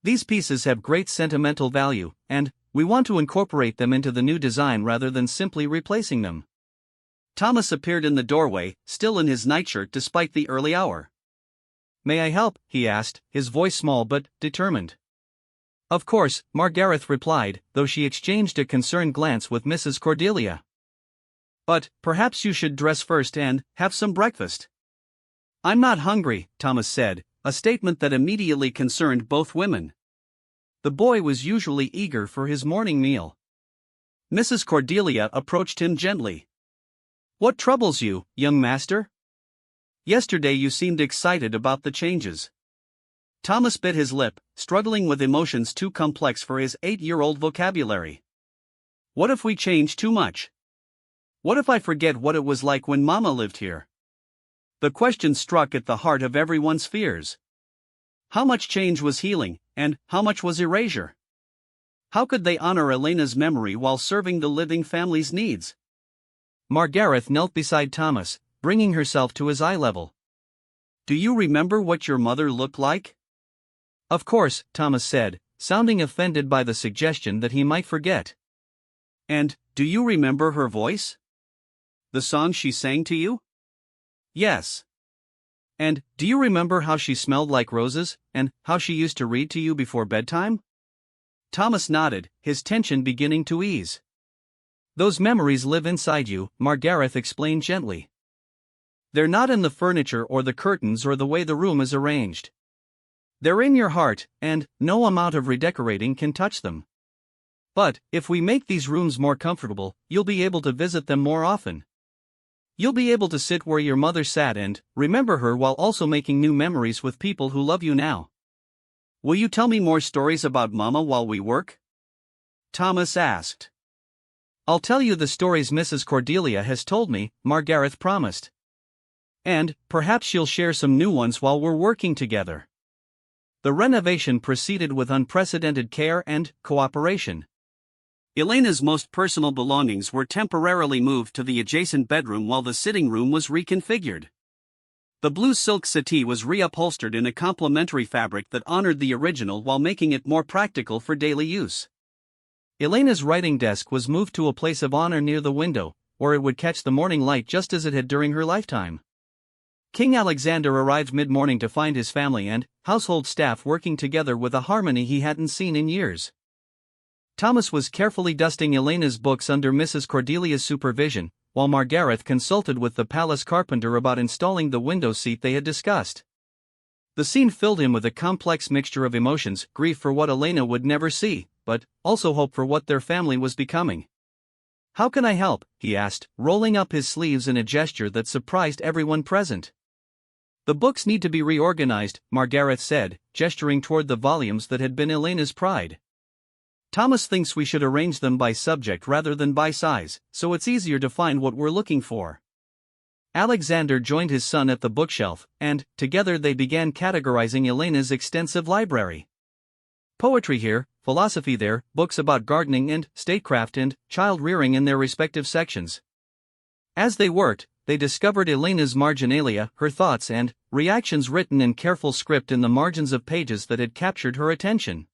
These pieces have great sentimental value, and we want to incorporate them into the new design rather than simply replacing them." Thomas appeared in the doorway, still in his nightshirt despite the early hour. "May I help?" he asked, his voice small but determined. "Of course," Margaretha replied, though she exchanged a concerned glance with Mrs. Cordelia. "But perhaps you should dress first and have some breakfast." "I'm not hungry," Thomas said, a statement that immediately concerned both women. The boy was usually eager for his morning meal. Mrs. Cordelia approached him gently. "What troubles you, young master? Yesterday you seemed excited about the changes." Thomas bit his lip, struggling with emotions too complex for his 8-year-old vocabulary. "What if we change too much? What if I forget what it was like when Mama lived here?" The question struck at the heart of everyone's fears. How much change was healing, and how much was erasure? How could they honor Elena's memory while serving the living family's needs? Margaretha knelt beside Thomas, bringing herself to his eye level. "Do you remember what your mother looked like?" "Of course," Thomas said, sounding offended by the suggestion that he might forget. "And do you remember her voice? The song she sang to you?" "Yes." "And do you remember how she smelled like roses, and how she used to read to you before bedtime?" Thomas nodded, his tension beginning to ease. "Those memories live inside you," Margaretha explained gently. "They're not in the furniture or the curtains or the way the room is arranged. They're in your heart, and no amount of redecorating can touch them. But if we make these rooms more comfortable, you'll be able to visit them more often. You'll be able to sit where your mother sat and remember her while also making new memories with people who love you now." "Will you tell me more stories about Mama while we work?" Thomas asked. "I'll tell you the stories Mrs. Cordelia has told me," Margaretha promised. "And perhaps she'll share some new ones while we're working together." The renovation proceeded with unprecedented care and cooperation. Elena's most personal belongings were temporarily moved to the adjacent bedroom while the sitting room was reconfigured. The blue silk settee was reupholstered in a complementary fabric that honored the original while making it more practical for daily use. Elena's writing desk was moved to a place of honor near the window, where it would catch the morning light just as it had during her lifetime. King Alexander arrived mid-morning to find his family and household staff working together with a harmony he hadn't seen in years. Thomas was carefully dusting Elena's books under Mrs. Cordelia's supervision, while Margaretha consulted with the palace carpenter about installing the window seat they had discussed. The scene filled him with a complex mixture of emotions: grief for what Elena would never see, but also hope for what their family was becoming. "How can I help?" he asked, rolling up his sleeves in a gesture that surprised everyone present. "The books need to be reorganized," Margaretha said, gesturing toward the volumes that had been Elena's pride. "Thomas thinks we should arrange them by subject rather than by size, so it's easier to find what we're looking for." Alexander joined his son at the bookshelf, and together they began categorizing Elena's extensive library. Poetry here, philosophy there, books about gardening and statecraft and child-rearing in their respective sections. As they worked, they discovered Elena's marginalia, her thoughts and reactions written in careful script in the margins of pages that had captured her attention.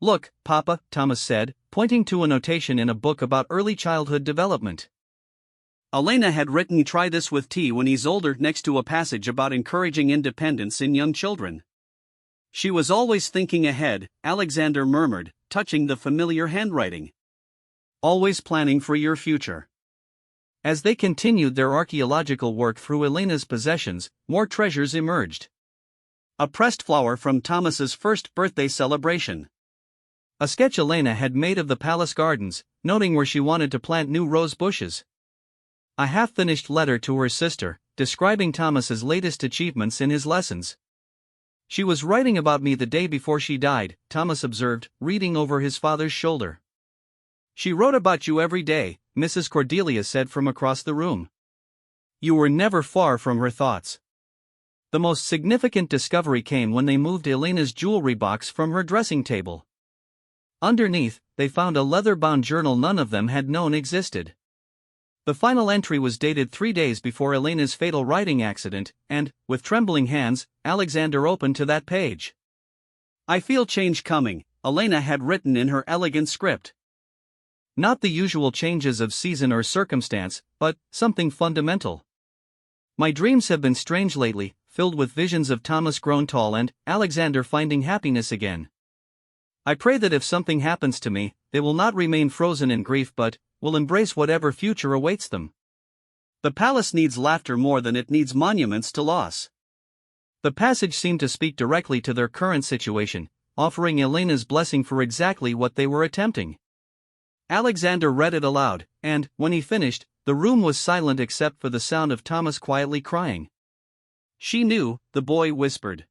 "Look, Papa," Thomas said, pointing to a notation in a book about early childhood development. Elena had written "try this with tea when he's older" next to a passage about encouraging independence in young children. She was always thinking ahead, Alexander murmured, touching the familiar handwriting. Always planning for your future. As they continued their archaeological work through Elena's possessions, more treasures emerged. A pressed flower from Thomas's first birthday celebration. A sketch Elena had made of the palace gardens, noting where she wanted to plant new rose bushes. A half-finished letter to her sister, describing Thomas's latest achievements in his lessons. She was writing about me the day before she died, Thomas observed, reading over his father's shoulder. She wrote about you every day, Mrs. Cordelia said from across the room. You were never far from her thoughts. The most significant discovery came when they moved Elena's jewelry box from her dressing table. Underneath, they found a leather-bound journal none of them had known existed. The final entry was dated 3 days before Elena's fatal riding accident, and, with trembling hands, Alexander opened to that page. I feel change coming, Elena had written in her elegant script. Not the usual changes of season or circumstance, but something fundamental. My dreams have been strange lately, filled with visions of Thomas grown tall and Alexander finding happiness again. I pray that if something happens to me, they will not remain frozen in grief but will embrace whatever future awaits them. The palace needs laughter more than it needs monuments to loss. The passage seemed to speak directly to their current situation, offering Elena's blessing for exactly what they were attempting. Alexander read it aloud, and, when he finished, the room was silent except for the sound of Thomas quietly crying. She knew, the boy whispered.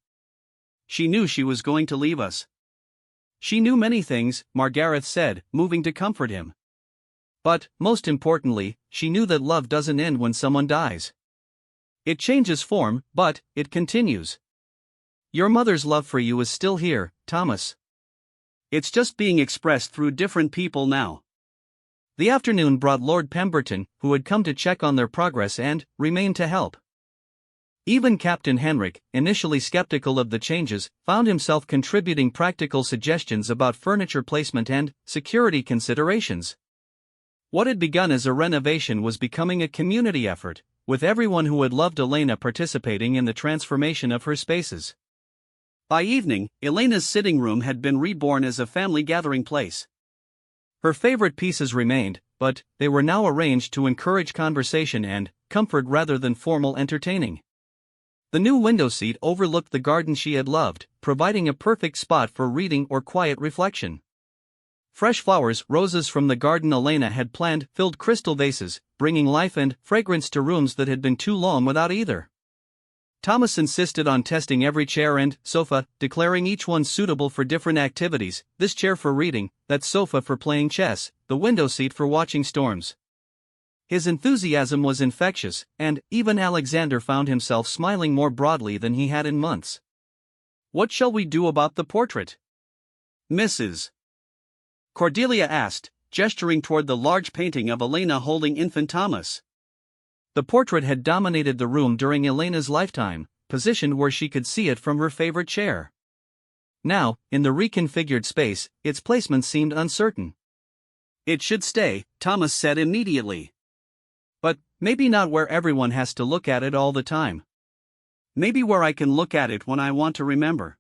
She knew she was going to leave us. She knew many things, Margareth said, moving to comfort him. But, most importantly, she knew that love doesn't end when someone dies. It changes form, but it continues. Your mother's love for you is still here, Thomas. It's just being expressed through different people now. The afternoon brought Lord Pemberton, who had come to check on their progress and remained to help. Even Captain Henrik, initially skeptical of the changes, found himself contributing practical suggestions about furniture placement and security considerations. What had begun as a renovation was becoming a community effort, with everyone who had loved Elena participating in the transformation of her spaces. By evening, Elena's sitting room had been reborn as a family gathering place. Her favorite pieces remained, but they were now arranged to encourage conversation and comfort rather than formal entertaining. The new window seat overlooked the garden she had loved, providing a perfect spot for reading or quiet reflection. Fresh flowers, roses from the garden Elena had planned, filled crystal vases, bringing life and fragrance to rooms that had been too long without either. Thomas insisted on testing every chair and sofa, declaring each one suitable for different activities, this chair for reading, that sofa for playing chess, the window seat for watching storms. His enthusiasm was infectious, and even Alexander found himself smiling more broadly than he had in months. What shall we do about the portrait? Mrs. Cordelia asked, gesturing toward the large painting of Elena holding infant Thomas. The portrait had dominated the room during Elena's lifetime, positioned where she could see it from her favorite chair. Now, in the reconfigured space, its placement seemed uncertain. It should stay, Thomas said immediately. But maybe not where everyone has to look at it all the time. Maybe where I can look at it when I want to remember.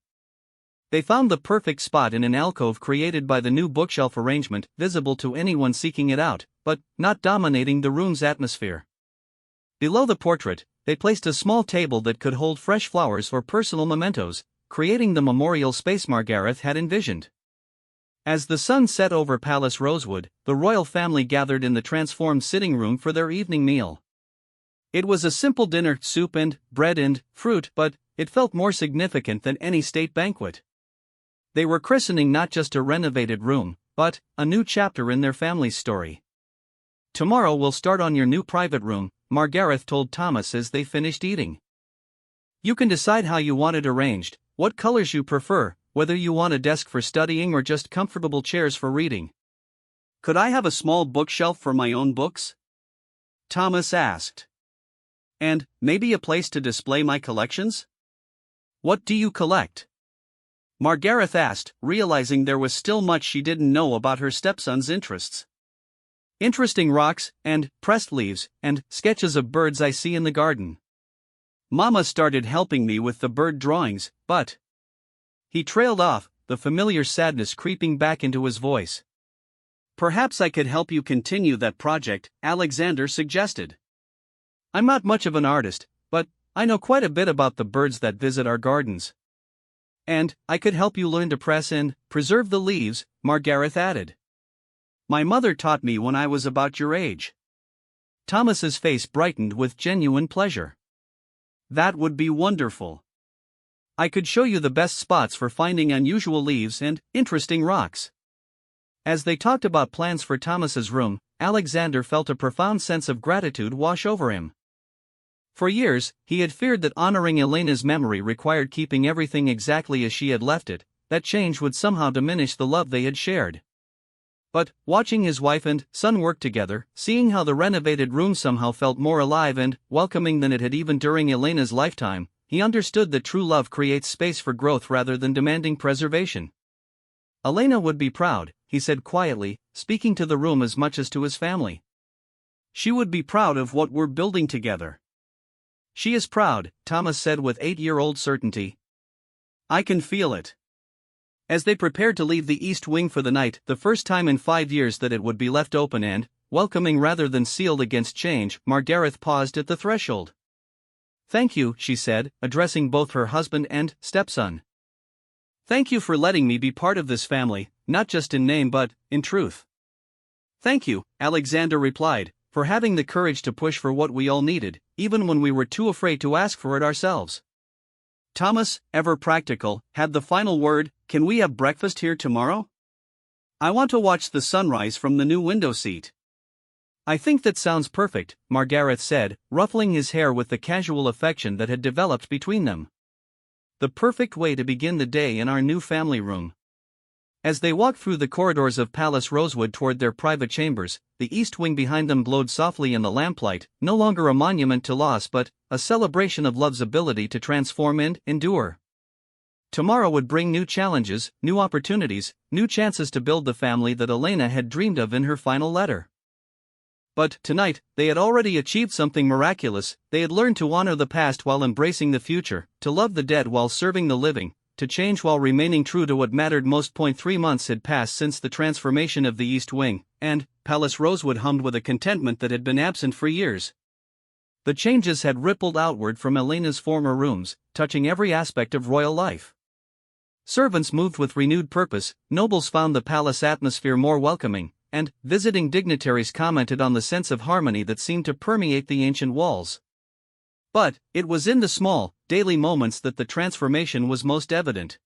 They found the perfect spot in an alcove created by the new bookshelf arrangement, visible to anyone seeking it out, but not dominating the room's atmosphere. Below the portrait, they placed a small table that could hold fresh flowers or personal mementos, creating the memorial space Margareth had envisioned. As the sun set over Palace Rosewood, the royal family gathered in the transformed sitting room for their evening meal. It was a simple dinner, soup and bread and fruit, but it felt more significant than any state banquet. They were christening not just a renovated room, but a new chapter in their family's story. Tomorrow we'll start on your new private room, Margareth told Thomas as they finished eating. You can decide how you want it arranged, what colors you prefer, whether you want a desk for studying or just comfortable chairs for reading. Could I have a small bookshelf for my own books? Thomas asked. And maybe a place to display my collections? What do you collect? Margareth asked, realizing there was still much she didn't know about her stepson's interests. Interesting rocks, and pressed leaves, and sketches of birds I see in the garden. Mama started helping me with the bird drawings, but He trailed off, the familiar sadness creeping back into his voice. Perhaps I could help you continue that project, Alexander suggested. I'm not much of an artist, but I know quite a bit about the birds that visit our gardens. And I could help you learn to press and preserve the leaves, Margareth added. My mother taught me when I was about your age. Thomas's face brightened with genuine pleasure. That would be wonderful. I could show you the best spots for finding unusual leaves and interesting rocks. As they talked about plans for Thomas's room, Alexander felt a profound sense of gratitude wash over him. For years, he had feared that honoring Elena's memory required keeping everything exactly as she had left it, that change would somehow diminish the love they had shared. But, watching his wife and son work together, seeing how the renovated room somehow felt more alive and welcoming than it had even during Elena's lifetime, he understood that true love creates space for growth rather than demanding preservation. Elena would be proud, he said quietly, speaking to the room as much as to his family. She would be proud of what we're building together. She is proud, Thomas said with 8-year-old certainty. I can feel it. As they prepared to leave the East Wing for the night, the first time in 5 years that it would be left open and welcoming rather than sealed against change, Margareth paused at the threshold. Thank you, she said, addressing both her husband and stepson. Thank you for letting me be part of this family, not just in name but in truth. Thank you, Alexander replied, for having the courage to push for what we all needed, even when we were too afraid to ask for it ourselves. Thomas, ever practical, had the final word. Can we have breakfast here tomorrow? I want to watch the sunrise from the new window seat. I think that sounds perfect, Margareth said, ruffling his hair with the casual affection that had developed between them. The perfect way to begin the day in our new family room. As they walked through the corridors of Palace Rosewood toward their private chambers, the East Wing behind them glowed softly in the lamplight, no longer a monument to loss but a celebration of love's ability to transform and endure. Tomorrow would bring new challenges, new opportunities, new chances to build the family that Elena had dreamed of in her final letter. But tonight, they had already achieved something miraculous. They had learned to honor the past while embracing the future, to love the dead while serving the living, to change while remaining true to what mattered most. 3 months had passed since the transformation of the East Wing, and Palace Rosewood hummed with a contentment that had been absent for years. The changes had rippled outward from Elena's former rooms, touching every aspect of royal life. Servants moved with renewed purpose, nobles found the palace atmosphere more welcoming, and visiting dignitaries commented on the sense of harmony that seemed to permeate the ancient walls. But it was in the small, daily moments that the transformation was most evident.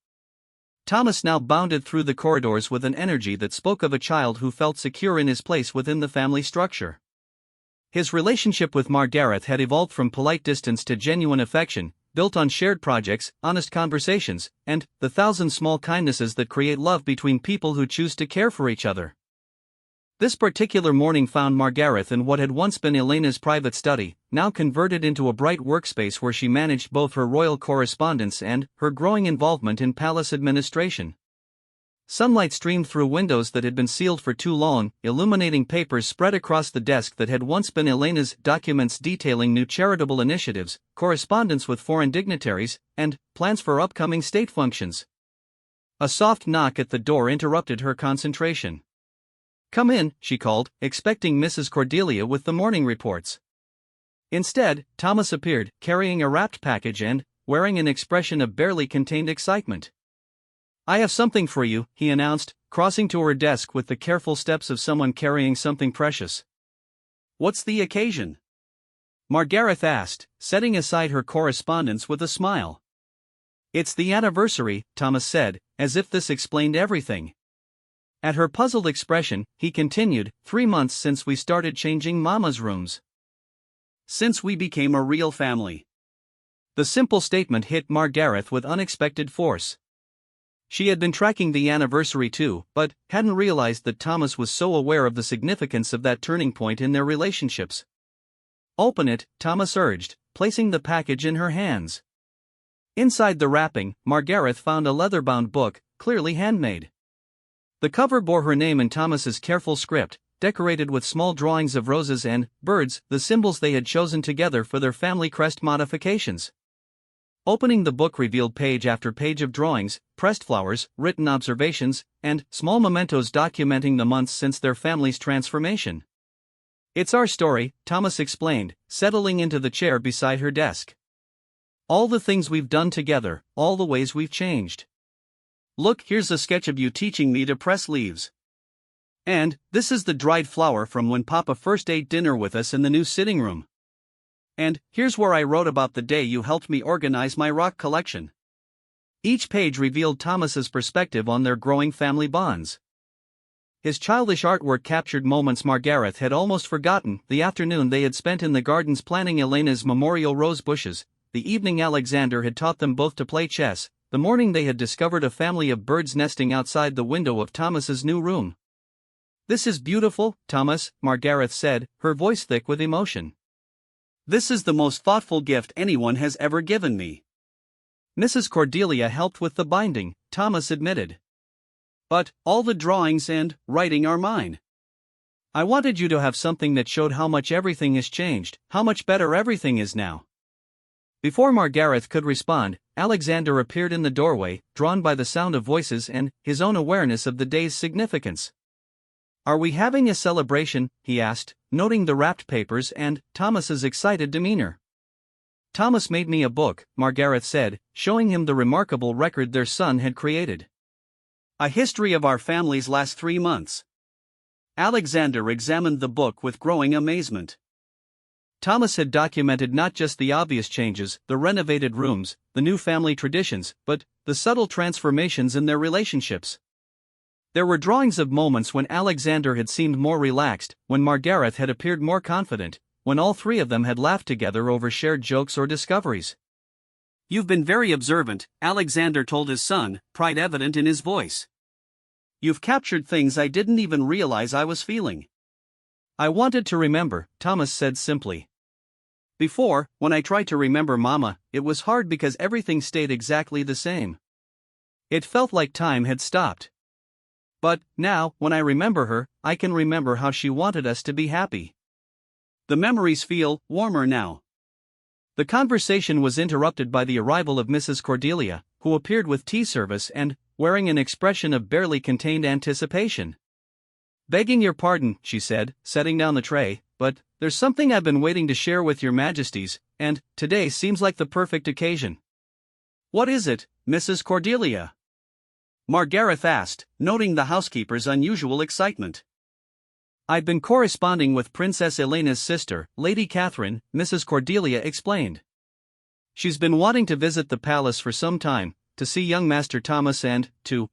Thomas now bounded through the corridors with an energy that spoke of a child who felt secure in his place within the family structure. His relationship with Margareth had evolved from polite distance to genuine affection, built on shared projects, honest conversations, and the thousand small kindnesses that create love between people who choose to care for each other. This particular morning found Margareth in what had once been Elena's private study, now converted into a bright workspace where she managed both her royal correspondence and her growing involvement in palace administration. Sunlight streamed through windows that had been sealed for too long, illuminating papers spread across the desk that had once been Elena's, documents detailing new charitable initiatives, correspondence with foreign dignitaries, and plans for upcoming state functions. A soft knock at the door interrupted her concentration. "Come in," she called, expecting Mrs. Cordelia with the morning reports. Instead, Thomas appeared, carrying a wrapped package and wearing an expression of barely contained excitement. "I have something for you," he announced, crossing to her desk with the careful steps of someone carrying something precious. "What's the occasion?" Margareth asked, setting aside her correspondence with a smile. "It's the anniversary," Thomas said, as if this explained everything. At her puzzled expression, he continued, 3 months since we started changing Mama's rooms. Since we became a real family. The simple statement hit Margareth with unexpected force. She had been tracking the anniversary too, but hadn't realized that Thomas was so aware of the significance of that turning point in their relationships. "Open it," Thomas urged, placing the package in her hands. Inside the wrapping, Margareth found a leather-bound book, clearly handmade. The cover bore her name in Thomas's careful script, decorated with small drawings of roses and birds, the symbols they had chosen together for their family crest modifications. Opening the book revealed page after page of drawings, pressed flowers, written observations, and small mementos documenting the months since their family's transformation. "It's our story," Thomas explained, settling into the chair beside her desk. "All the things we've done together, all the ways we've changed. Look, here's a sketch of you teaching me to press leaves. And this is the dried flower from when Papa first ate dinner with us in the new sitting room. And here's where I wrote about the day you helped me organize my rock collection." Each page revealed Thomas's perspective on their growing family bonds. His childish artwork captured moments Margaret had almost forgotten: the afternoon they had spent in the gardens planning Elena's memorial rose bushes, the evening Alexander had taught them both to play chess, the morning they had discovered a family of birds nesting outside the window of Thomas's new room. "This is beautiful, Thomas," Margaret said, her voice thick with emotion. "This is the most thoughtful gift anyone has ever given me." Mrs. Cordelia helped with the binding, Thomas admitted. "But all the drawings and writing are mine. I wanted you to have something that showed how much everything has changed, how much better everything is now." Before Margaret could respond, Alexander appeared in the doorway, drawn by the sound of voices and his own awareness of the day's significance. "Are we having a celebration?" he asked, noting the wrapped papers and Thomas's excited demeanor. "Thomas made me a book," Margaret said, showing him the remarkable record their son had created. "A history of our family's last 3 months." Alexander examined the book with growing amazement. Thomas had documented not just the obvious changes, the renovated rooms, the new family traditions, but the subtle transformations in their relationships. There were drawings of moments when Alexander had seemed more relaxed, when Margaret had appeared more confident, when all three of them had laughed together over shared jokes or discoveries. "You've been very observant," Alexander told his son, pride evident in his voice. "You've captured things I didn't even realize I was feeling." "I wanted to remember," Thomas said simply. "Before, when I tried to remember Mama, it was hard because everything stayed exactly the same. It felt like time had stopped. But now, when I remember her, I can remember how she wanted us to be happy. The memories feel warmer now." The conversation was interrupted by the arrival of Mrs. Cordelia, who appeared with tea service and wearing an expression of barely contained anticipation. "Begging your pardon," she said, setting down the tray, "but there's something I've been waiting to share with your majesties, and today seems like the perfect occasion." "What is it, Mrs. Cordelia?" Margaret asked, noting the housekeeper's unusual excitement. "I've been corresponding with Princess Elena's sister, Lady Catherine," Mrs. Cordelia explained. "She's been wanting to visit the palace for some time, to see young Master Thomas and to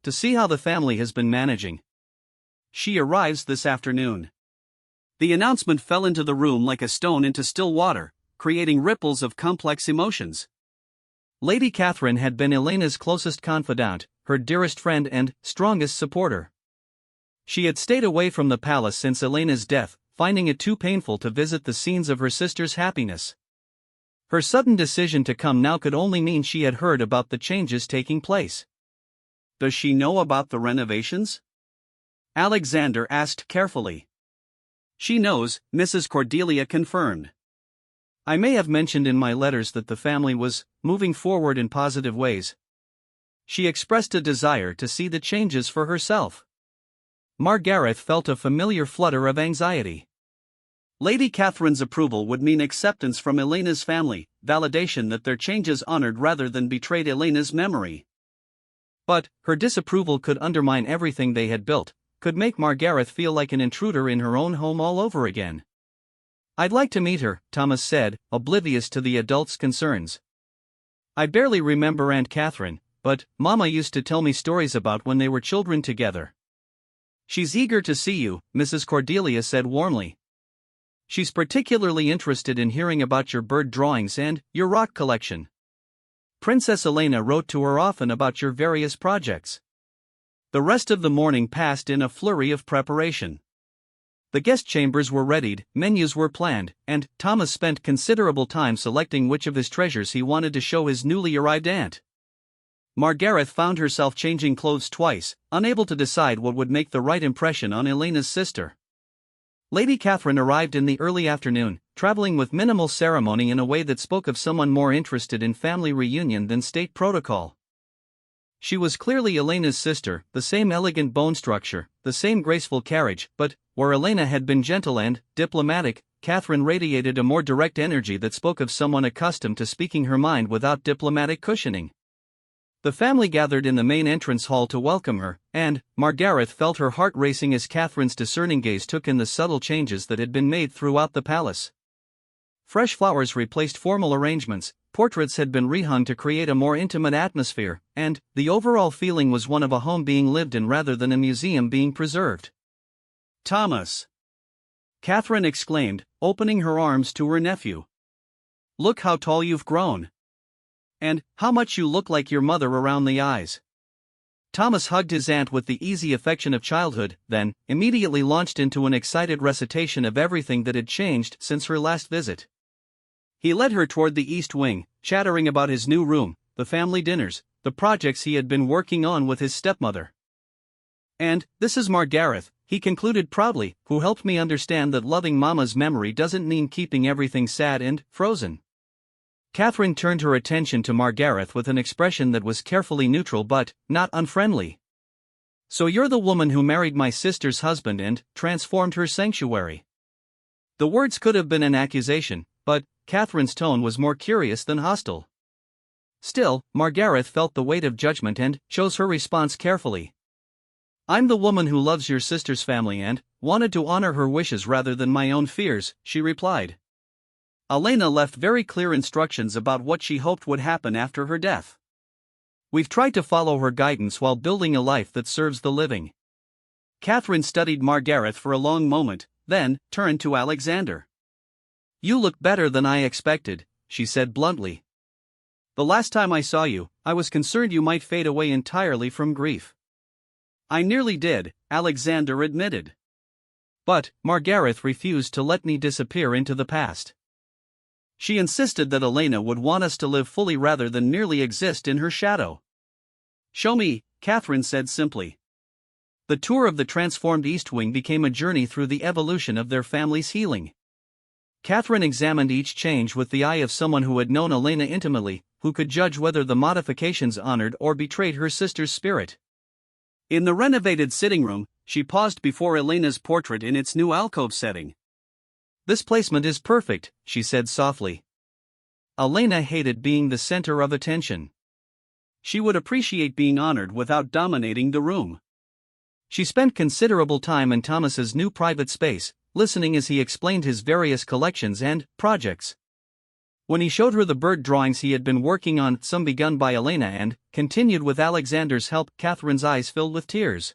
see how the family has been managing. She arrives this afternoon." The announcement fell into the room like a stone into still water, creating ripples of complex emotions. Lady Catherine had been Elena's closest confidant, her dearest friend and strongest supporter. She had stayed away from the palace since Elena's death, finding it too painful to visit the scenes of her sister's happiness. Her sudden decision to come now could only mean she had heard about the changes taking place. "Does she know about the renovations?" Alexander asked carefully. "She knows," Mrs. Cordelia confirmed. "I may have mentioned in my letters that the family was moving forward in positive ways. She expressed a desire to see the changes for herself." Margaret felt a familiar flutter of anxiety. Lady Catherine's approval would mean acceptance from Elena's family, validation that their changes honored rather than betrayed Elena's memory. But her disapproval could undermine everything they had built, could make Margaret feel like an intruder in her own home all over again. "I'd like to meet her," Thomas said, oblivious to the adults' concerns. "I barely remember Aunt Catherine, but Mama used to tell me stories about when they were children together." "She's eager to see you," Mrs. Cordelia said warmly. "She's particularly interested in hearing about your bird drawings and your rock collection. Princess Elena wrote to her often about your various projects." The rest of the morning passed in a flurry of preparation. The guest chambers were readied, menus were planned, and Thomas spent considerable time selecting which of his treasures he wanted to show his newly arrived aunt. Margaret found herself changing clothes twice, unable to decide what would make the right impression on Elena's sister. Lady Catherine arrived in the early afternoon, traveling with minimal ceremony in a way that spoke of someone more interested in family reunion than state protocol. She was clearly Elena's sister, the same elegant bone structure, the same graceful carriage, but, where Elena had been gentle and diplomatic, Catherine radiated a more direct energy that spoke of someone accustomed to speaking her mind without diplomatic cushioning. The family gathered in the main entrance hall to welcome her, and Margaret felt her heart racing as Catherine's discerning gaze took in the subtle changes that had been made throughout the palace. Fresh flowers replaced formal arrangements, portraits had been rehung to create a more intimate atmosphere, and the overall feeling was one of a home being lived in rather than a museum being preserved. Thomas! Catherine exclaimed, opening her arms to her nephew. Look how tall you've grown. And how much you look like your mother around the eyes. Thomas hugged his aunt with the easy affection of childhood, then immediately launched into an excited recitation of everything that had changed since her last visit. He led her toward the east wing, chattering about his new room, the family dinners, the projects he had been working on with his stepmother. And, this is Margaret, he concluded proudly, who helped me understand that loving Mama's memory doesn't mean keeping everything sad and frozen. Catherine turned her attention to Margaret with an expression that was carefully neutral but not unfriendly. So you're the woman who married my sister's husband and transformed her sanctuary. The words could have been an accusation, but Catherine's tone was more curious than hostile. Still, Margaret felt the weight of judgment and chose her response carefully. I'm the woman who loves your sister's family and wanted to honor her wishes rather than my own fears, she replied. Elena left very clear instructions about what she hoped would happen after her death. We've tried to follow her guidance while building a life that serves the living. Catherine studied Margaret for a long moment, then turned to Alexander. You look better than I expected, she said bluntly. The last time I saw you, I was concerned you might fade away entirely from grief. I nearly did, Alexander admitted. But Margaret refused to let me disappear into the past. She insisted that Elena would want us to live fully rather than merely exist in her shadow. Show me, Catherine said simply. The tour of the transformed East Wing became a journey through the evolution of their family's healing. Catherine examined each change with the eye of someone who had known Elena intimately, who could judge whether the modifications honored or betrayed her sister's spirit. In the renovated sitting room, she paused before Elena's portrait in its new alcove setting. This placement is perfect, she said softly. Elena hated being the center of attention. She would appreciate being honored without dominating the room. She spent considerable time in Thomas's new private space, listening as he explained his various collections and projects. When he showed her the bird drawings he had been working on, some begun by Elena and continued with Alexander's help, Catherine's eyes filled with tears.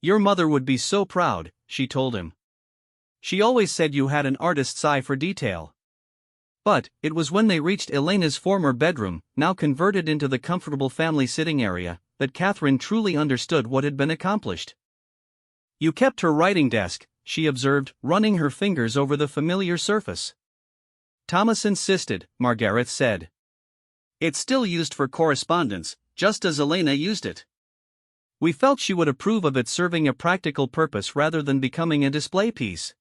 Your mother would be so proud, she told him. She always said you had an artist's eye for detail. But it was when they reached Elena's former bedroom, now converted into the comfortable family sitting area, that Catherine truly understood what had been accomplished. You kept her writing desk, she observed, running her fingers over the familiar surface. Thomas insisted, Margaret said. It's still used for correspondence, just as Elena used it. We felt she would approve of it serving a practical purpose rather than becoming a display piece.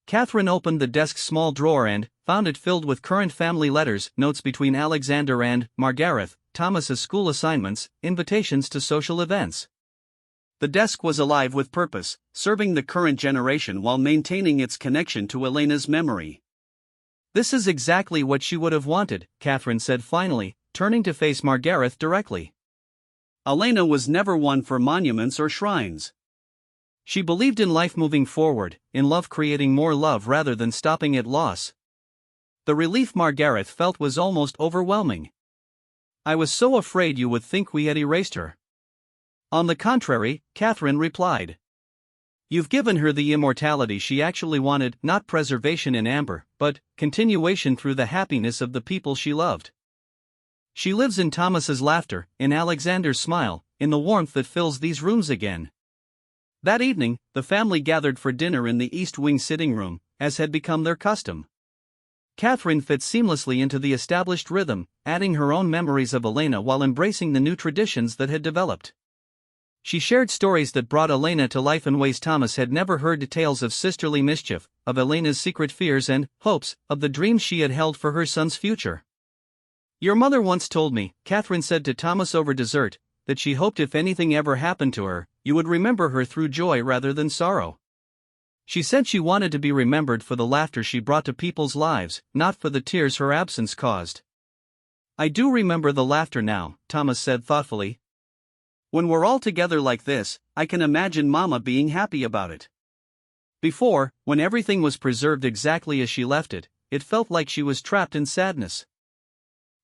Catherine opened the desk's small drawer and found it filled with current family letters, notes between Alexander and Margaret, Thomas's school assignments, invitations to social events. The desk was alive with purpose, serving the current generation while maintaining its connection to Elena's memory. This is exactly what she would have wanted, Catherine said finally, turning to face Margaret directly. Elena was never one for monuments or shrines. She believed in life moving forward, in love creating more love rather than stopping at loss. The relief Margaret felt was almost overwhelming. I was so afraid you would think we had erased her. On the contrary, Catherine replied. You've given her the immortality she actually wanted, not preservation in amber, but continuation through the happiness of the people she loved. She lives in Thomas's laughter, in Alexander's smile, in the warmth that fills these rooms again. That evening, the family gathered for dinner in the East Wing sitting room, as had become their custom. Catherine fit seamlessly into the established rhythm, adding her own memories of Elena while embracing the new traditions that had developed. She shared stories that brought Elena to life in ways Thomas had never heard, tales of sisterly mischief, of Elena's secret fears and hopes, of the dreams she had held for her son's future. "Your mother once told me," Catherine said to Thomas over dessert, "that she hoped if anything ever happened to her, you would remember her through joy rather than sorrow. She said she wanted to be remembered for the laughter she brought to people's lives, not for the tears her absence caused." "I do remember the laughter now," Thomas said thoughtfully. "When we're all together like this, I can imagine Mama being happy about it. Before, when everything was preserved exactly as she left it, it felt like she was trapped in sadness.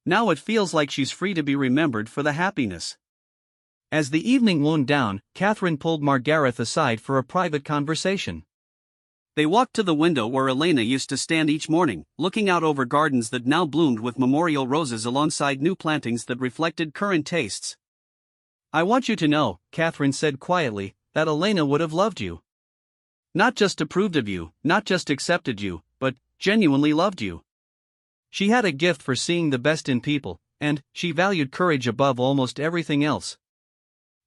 Now it feels like she's free to be remembered for the happiness." As the evening wound down, Catherine pulled Margareth aside for a private conversation. They walked to the window where Elena used to stand each morning, looking out over gardens that now bloomed with memorial roses alongside new plantings that reflected current tastes. "I want you to know," Catherine said quietly, "that Elena would have loved you. Not just approved of you, not just accepted you, but genuinely loved you. She had a gift for seeing the best in people, and she valued courage above almost everything else.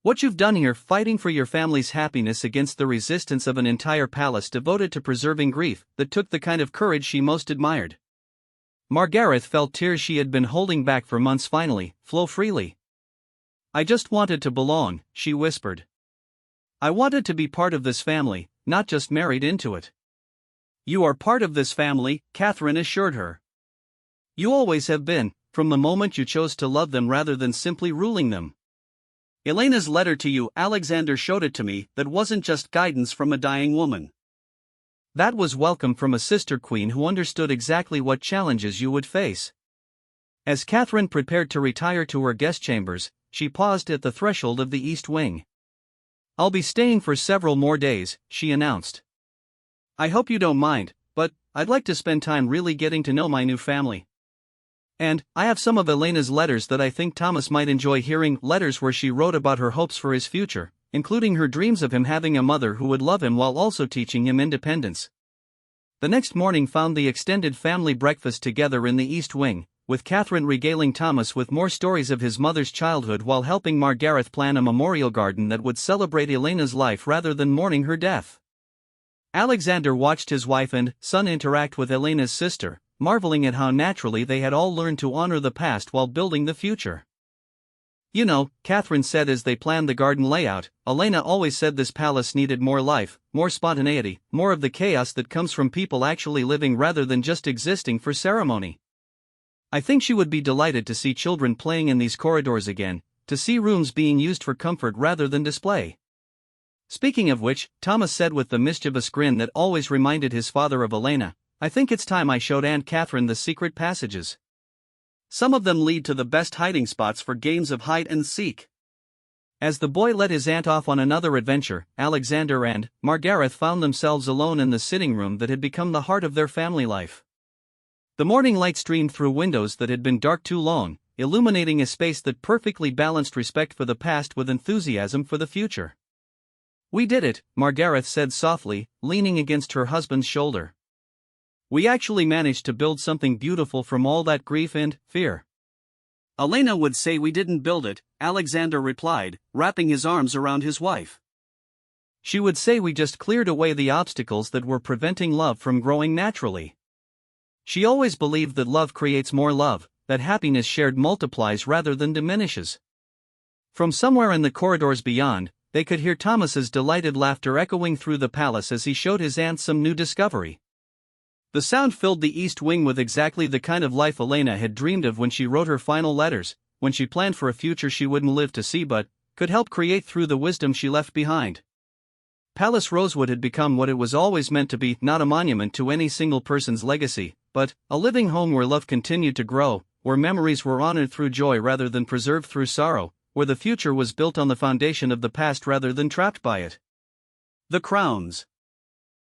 What you've done here, fighting for your family's happiness against the resistance of an entire palace devoted to preserving grief, that took the kind of courage she most admired." Margareth felt tears she had been holding back for months finally flow freely. "I just wanted to belong," she whispered. "I wanted to be part of this family, not just married into it." "You are part of this family," Catherine assured her. "You always have been, from the moment you chose to love them rather than simply ruling them. Elena's letter to you, Alexander showed it to me, that wasn't just guidance from a dying woman. That was welcome from a sister queen who understood exactly what challenges you would face." As Catherine prepared to retire to her guest chambers, she paused at the threshold of the East Wing. "I'll be staying for several more days," she announced. "I hope you don't mind, but I'd like to spend time really getting to know my new family. And I have some of Elena's letters that I think Thomas might enjoy hearing," letters where she wrote about her hopes for his future, including her dreams of him having a mother who would love him while also teaching him independence. The next morning found the extended family breakfast together in the East Wing, with Catherine regaling Thomas with more stories of his mother's childhood while helping Margareth plan a memorial garden that would celebrate Elena's life rather than mourning her death. Alexander watched his wife and son interact with Elena's sister, marveling at how naturally they had all learned to honor the past while building the future. "You know," Catherine said as they planned the garden layout, "Elena always said this palace needed more life, more spontaneity, more of the chaos that comes from people actually living rather than just existing for ceremony. I think she would be delighted to see children playing in these corridors again, to see rooms being used for comfort rather than display." Speaking of which, Thomas said with the mischievous grin that always reminded his father of Elena, "I think it's time I showed Aunt Catherine the secret passages. Some of them lead to the best hiding spots for games of hide and seek." As the boy let his aunt off on another adventure, Alexander and Margareth found themselves alone in the sitting room that had become the heart of their family life. The morning light streamed through windows that had been dark too long, illuminating a space that perfectly balanced respect for the past with enthusiasm for the future. "We did it," Margareth said softly, leaning against her husband's shoulder. "We actually managed to build something beautiful from all that grief and fear." "Elena would say we didn't build it," Alexander replied, wrapping his arms around his wife. "She would say we just cleared away the obstacles that were preventing love from growing naturally. She always believed that love creates more love, that happiness shared multiplies rather than diminishes." From somewhere in the corridors beyond, they could hear Thomas's delighted laughter echoing through the palace as he showed his aunt some new discovery. The sound filled the East Wing with exactly the kind of life Elena had dreamed of when she wrote her final letters, when she planned for a future she wouldn't live to see but could help create through the wisdom she left behind. Palace Rosewood had become what it was always meant to be, not a monument to any single person's legacy, but a living home where love continued to grow, where memories were honored through joy rather than preserved through sorrow, where the future was built on the foundation of the past rather than trapped by it. The crowns.